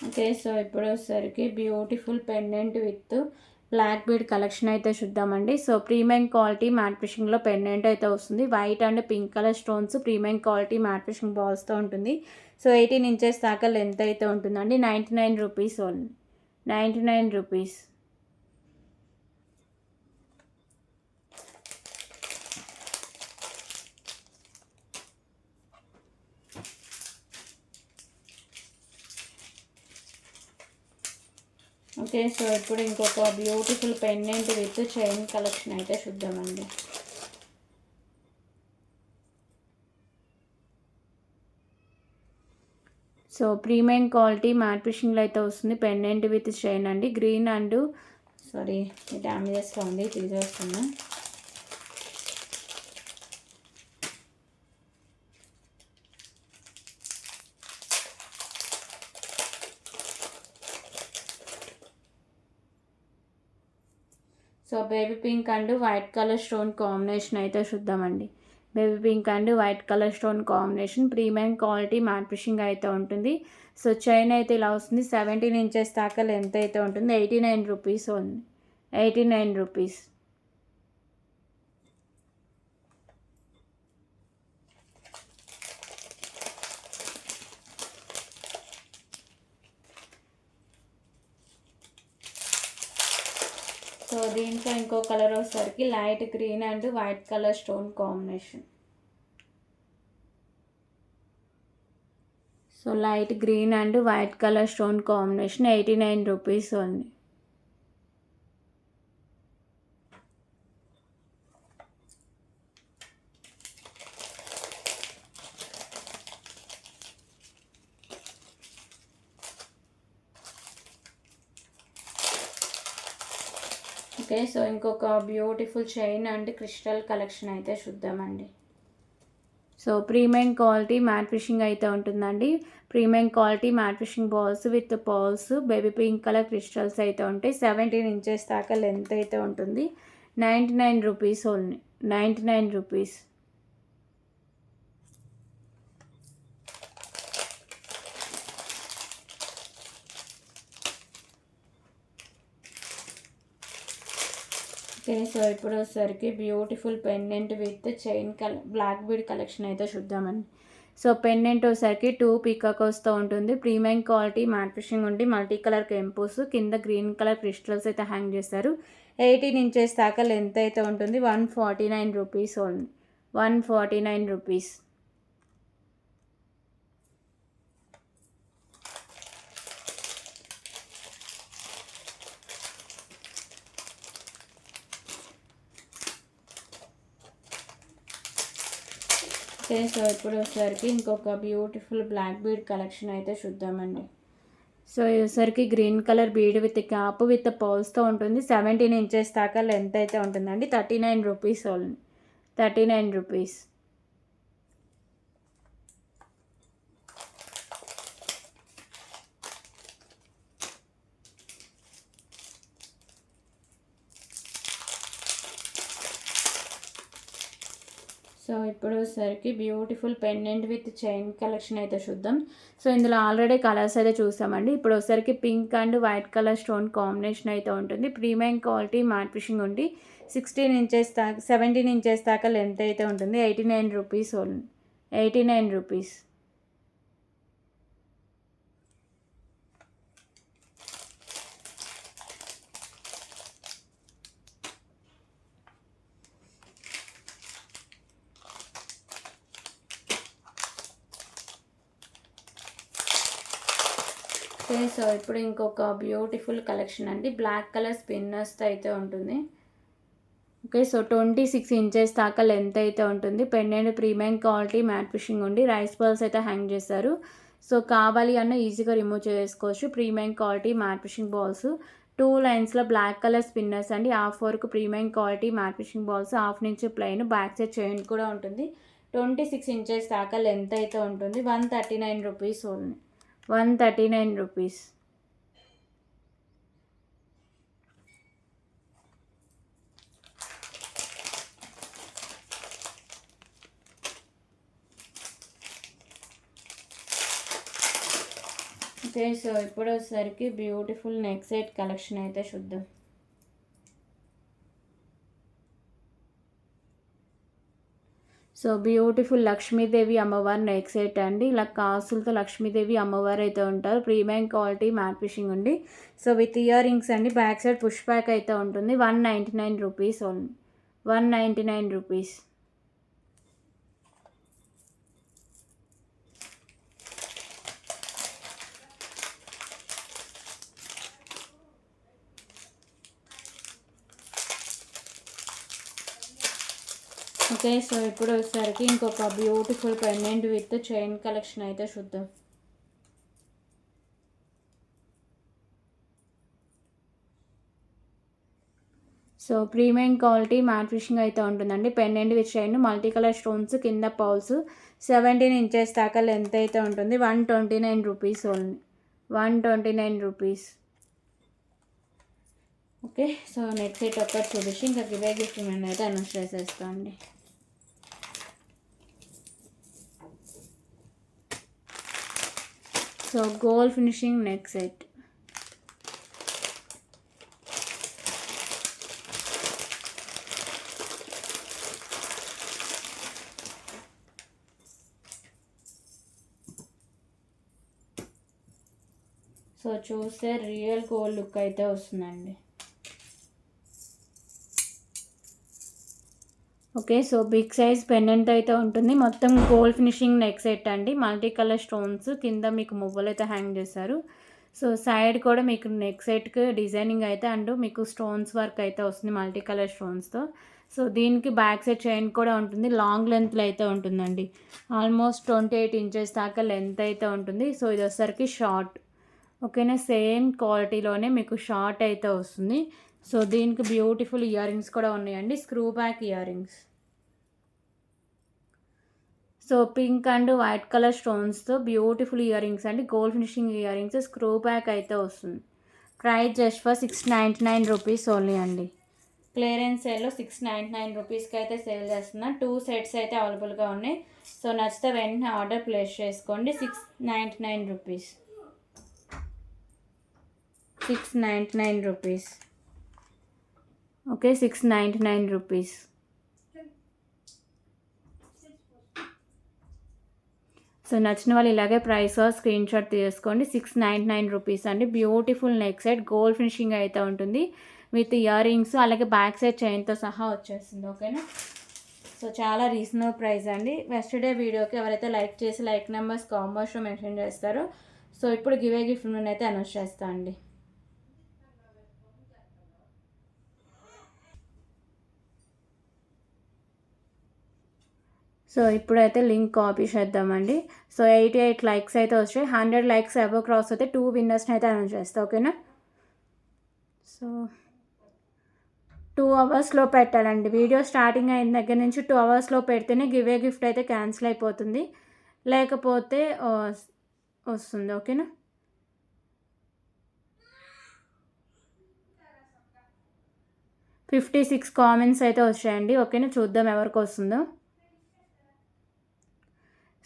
Okay. So ఇప్పుడు వచ్చేసరికి beautiful pendant with black bead collection అయితే చూద్దామండి. సో ప్రీమియం క్వాలిటీ మ్యాట్ ఫిషింగ్లో పెండెంట్ అయితే వస్తుంది. White and pink colour stones, premium quality matte finishing బాల్స్తో ఉంటుంది. సో 18 ఇంచెస్ దాకా లెంత్ అయితే ఉంటుందండి. 99 rupees only. 99 rupees. Okay. So ఇప్పుడు ఇంకొక beautiful pendant with chain collection అయితే చూద్దామండి. సో ప్రీమియం క్వాలిటీ మ్యాట్ ఫిషింగ్లో అయితే వస్తుంది. పెండెంట్ విత్ చైన్ అండి. గ్రీన్ అండ్ సారీ డ్యామేజెస్లో ఉంది, తీసేస్తున్నా. So baby pink and white colour stone combination అయితే చూద్దామండి. Baby pink and white colour stone combination, premium quality matte fishing అయితే ఉంటుంది. సో చైన్ అయితే ఇలా వస్తుంది. 17 ఇంచెస్ దాకా లెంత్ అయితే ఉంటుంది. 89 రూపీస్ ఉంది. 89 రూపీస్. సో దీంట్లో ఇంకో కలర్ వచ్చేసరికి light green and white colour stone combination. So light green and white colour stone combination 89 rupees ఉంది. ఓకే. సో ఇంకొక beautiful chain and crystal collection అయితే చూద్దామండి. So premium quality matte fishing అయితే ఉంటుందండి. Premium quality matte fishing balls with pearls, baby pink colour crystals అయితే ఉంటాయి. 17 inches దాకా length అయితే ఉంటుంది. 99 rupees only. 99 rupees. Okay. So ఇప్పుడు వచ్చేసరికి beautiful pendant with chain black bead collection అయితే చూద్దామండి. సో పెండెంట్ వచ్చేసరికి 2 పీకాకోస్తో ఉంటుంది. ప్రీమియం క్వాలిటీ మ్యాట్ ఫిషింగ్ ఉండి మల్టీ కలర్ కెంపోస్, కింద గ్రీన్ కలర్ క్రిస్టల్స్ అయితే హ్యాంగ్ చేస్తారు. 18 ఇంచెస్ దాకా లెంత్ అయితే ఉంటుంది. 149 rupees only. 149 rupees. Okay. So ఇప్పుడు వచ్చేసరికి ఇంకొక బ్యూటిఫుల్ బ్లాక్ బీడ్ కలెక్షన్ అయితే చూద్దామండి. సో వచ్చేసరికి green colour bead with cap with పర్ల్స్తో ఉంటుంది. 17 ఇంచెస్ దాకా లెంత్ అయితే ఉంటుందండి. 39 రూపీస్ ఓన్లీ. 39 రూపీస్. సో ఇప్పుడు వచ్చేసరికి beautiful pendant with chain collection అయితే చూద్దాం. సో ఇందులో ఆల్రెడీ కలర్స్ అయితే చూసామండి. ఇప్పుడు వచ్చేసరికి pink and white colour stone combination అయితే ఉంటుంది. ప్రీమియం క్వాలిటీ మ్యాట్ ఫిషింగ్ ఉండి 16 ఇంచెస్ దాకా 17 ఇంచెస్ దాకా లెంత్ అయితే ఉంటుంది. 89 rupees only. 89 rupees. Okay. So ఇప్పుడు ఇంకొక బ్యూటిఫుల్ కలెక్షన్ అండి. బ్లాక్ కలర్ స్పిన్నర్స్తో అయితే ఉంటుంది. ఓకే. సో 26 ఇంచెస్ దాకా లెంత్ అయితే ఉంటుంది. Pendant premium quality matte fishing ఉండి రైస్ బాల్స్ అయితే హ్యాంగ్ చేస్తారు. సో కావాలి అన్న ఈజీగా రిమూవ్ చేసుకోవచ్చు. Premium quality matte fishing balls 2 లైన్స్లో బ్లాక్ కలర్ స్పిన్నర్స్ అండి. హాఫ్ వరకు premium quality matte fishing balls, half నుంచి ప్లెయిన్, బ్యాక్ సైడ్ చైన్ కూడా ఉంటుంది. 26 ఇంచెస్ దాకా లెంత్ అయితే ఉంటుంది. 139 rupees only. 139 rupees. Okay. So ఇప్పుడు వచ్చేసరికి బ్యూటిఫుల్ నెక్ సెట్ కలెక్షన్ అయితే చూద్దాం. సో బ్యూటిఫుల్ లక్ష్మీదేవి అమ్మవారి నెక్ సెట్ అండి. ఇలా కాసులతో లక్ష్మీదేవి అమ్మవారు అయితే ఉంటారు. ప్రీమియం క్వాలిటీ మ్యాట్ ఫిషింగ్ ఉంది. సో విత్ ఇయర్ రింగ్స్ అండి. బ్యాక్ సైడ్ పుష్ బ్యాక్ అయితే ఉంటుంది. 199 rupees only. 199 rupees. Okay, so ఇప్పుడు వచ్చేసరికి ఇంకొక beautiful pendant with chain collection అయితే చూద్దాం. So premium quality matte finishing అయితే ఉంటుందండి. Pendant with chain, multi colour stones, కింద పౌల్స్, 17 ఇంచెస్ దాకా లెంత్ అయితే ఉంటుంది. 129 rupees only, 129 rupees. Okay, so next set ఒక్కటి చూపించి ఇంకా గివే గిఫ్ట్ నేను అయితే అనౌన్స్ చేసేస్తాను అండి. So gold finishing neck set. So చూస్తే రియల్ గోల్డ్ లుక్ అయితే వస్తుందండి. Okay, so big size pendant అయితే ఉంటుంది. మొత్తం గోల్డ్ ఫినిషింగ్ నెక్ సెట్ అండి. మల్టీ కలర్ స్టోన్స్, కింద మీకు మువ్వలు అయితే హ్యాంగ్ చేశారు. సో సైడ్ కూడా మీకు నెక్ సెట్కి డిజైనింగ్ అయితే అండ్ మీకు స్టోన్స్ వర్క్ అయితే వస్తుంది మల్టీ కలర్ స్టోన్స్తో. సో దీనికి బ్యాక్ సైడ్ చైన్ కూడా ఉంటుంది. లాంగ్ లెంత్లో అయితే ఉంటుందండి. ఆల్మోస్ట్ 28 ఇంచెస్ దాకా లెంత్ అయితే ఉంటుంది. సో ఇది వచ్చేసరికి షార్ట్. ఓకేనా, సేమ్ క్వాలిటీలోనే మీకు షార్ట్ అయితే వస్తుంది. సో దీనికి బ్యూటిఫుల్ ఇయర్ రింగ్స్ కూడా ఉన్నాయండి, screw back ear rings. So pink and white colour స్టోన్స్తో బ్యూటిఫుల్ ఇయర్ రింగ్స్ అండి. Gold finishing ear rings, screw back అయితే వస్తుంది. Price just for 699 rupees only అండి. క్లియరెన్స్ సేల్లో 699 రూపీస్కి అయితే సేల్ చేస్తున్నా. 2 సెట్స్ అయితే అవైలబుల్గా ఉన్నాయి. సో నచ్చితే వెంటనే ఆర్డర్ ప్లేస్ చేసుకోండి. 699 rupees, 699 rupees. Okay, 699 rupees. So నచ్చిన వాళ్ళు ఇలాగే ప్రైస్ స్క్రీన్ షాట్ తీసుకోండి. 699 రూపీస్ అండి. Beautiful neck set, gold finishing అయితే ఉంటుంది విత్ ఇయర్ రింగ్స్, అలాగే బ్యాక్ సైడ్ చైన్తో సహా వచ్చేస్తుంది. ఓకేనా, సో చాలా రీజనబుల్ ప్రైస్ అండి. వెస్టర్డే వీడియోకి ఎవరైతే లైక్ చేసి లైక్ నెంబర్స్ కాంబోస్లో మెన్షన్ చేస్తారో సో ఇప్పుడు గివే గిఫ్ట్ అయితే అనౌన్స్ చేస్తా అండి. సో ఇప్పుడైతే లింక్ కాపీ చేద్దామండి. సో 88 లైక్స్ అయితే వచ్చాయి. 100 లైక్స్ అబవ్ క్రాస్ అయితే 2 విన్నర్స్ని అయితే అనౌన్స్ చేస్తా. ఓకేనా, సో 2 అవర్స్లో పెట్టాలండి. వీడియో స్టార్టింగ్ అయిన దగ్గర నుంచి 2 అవర్స్లో పెడితేనే గివే గిఫ్ట్ అయితే క్యాన్సిల్ అయిపోతుంది, లేకపోతే వస్తుంది. ఓకేనా, ఫిఫ్టీ 56 కామెంట్స్ అయితే వచ్చాయండి. ఓకేనా, చూద్దాం ఎవరికి వస్తుందో.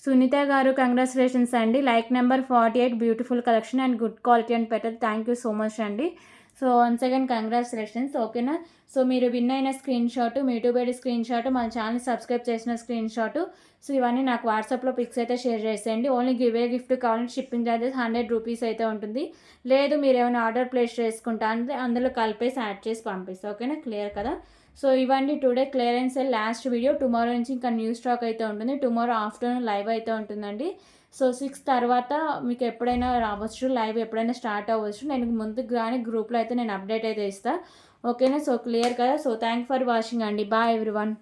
సునీత గారు కంగ్రాచులేషన్స్ అండి. Like number 48, beautiful collection and good quality and better. Thank you so much అండి. So once again congratulations. ఓకేనా, సో మీరు విన్ అయిన స్క్రీన్ షాట్, మీ యూట్యూబ్ ఐడి స్క్రీన్ షాట్, మన ఛానల్ సబ్స్క్రైబ్ చేసిన స్క్రీన్ షాట్, సో ఇవన్నీ నాకు వాట్సాప్లో పిక్స్ అయితే షేర్ చేసేయండి. ఓన్లీ గివే గిఫ్ట్ కావాలంటే షిప్పింగ్ ఛార్జెస్ 100 రూపీస్ అయితే ఉంటుంది. లేదు మీరు ఏమైనా ఆర్డర్ ప్లేస్ చేసుకుంటా అంటే అందులో కలిపేసి యాడ్ చేసి పంపిస్తాను. ఓకేనా, క్లియర్ కదా. సో ఇవన్నీ today clearance sale last video. Tomorrow నుంచి ఇంకా న్యూ స్టాక్ అయితే ఉంటుంది. టుమారో ఆఫ్టర్నూన్ లైవ్ అయితే ఉంటుందండి. సో 6 తర్వాత మీకు ఎప్పుడైనా రావచ్చు, లైవ్ ఎప్పుడైనా స్టార్ట్ అవ్వచ్చు. నేను ముందుకు కానీ గ్రూప్లో అయితే నేను అప్డేట్ అయితే ఇస్తాను. ఓకేనా, సో క్లియర్ కదా. సో థ్యాంక్ ఫర్ వాచింగ్ అండి. Bye everyone.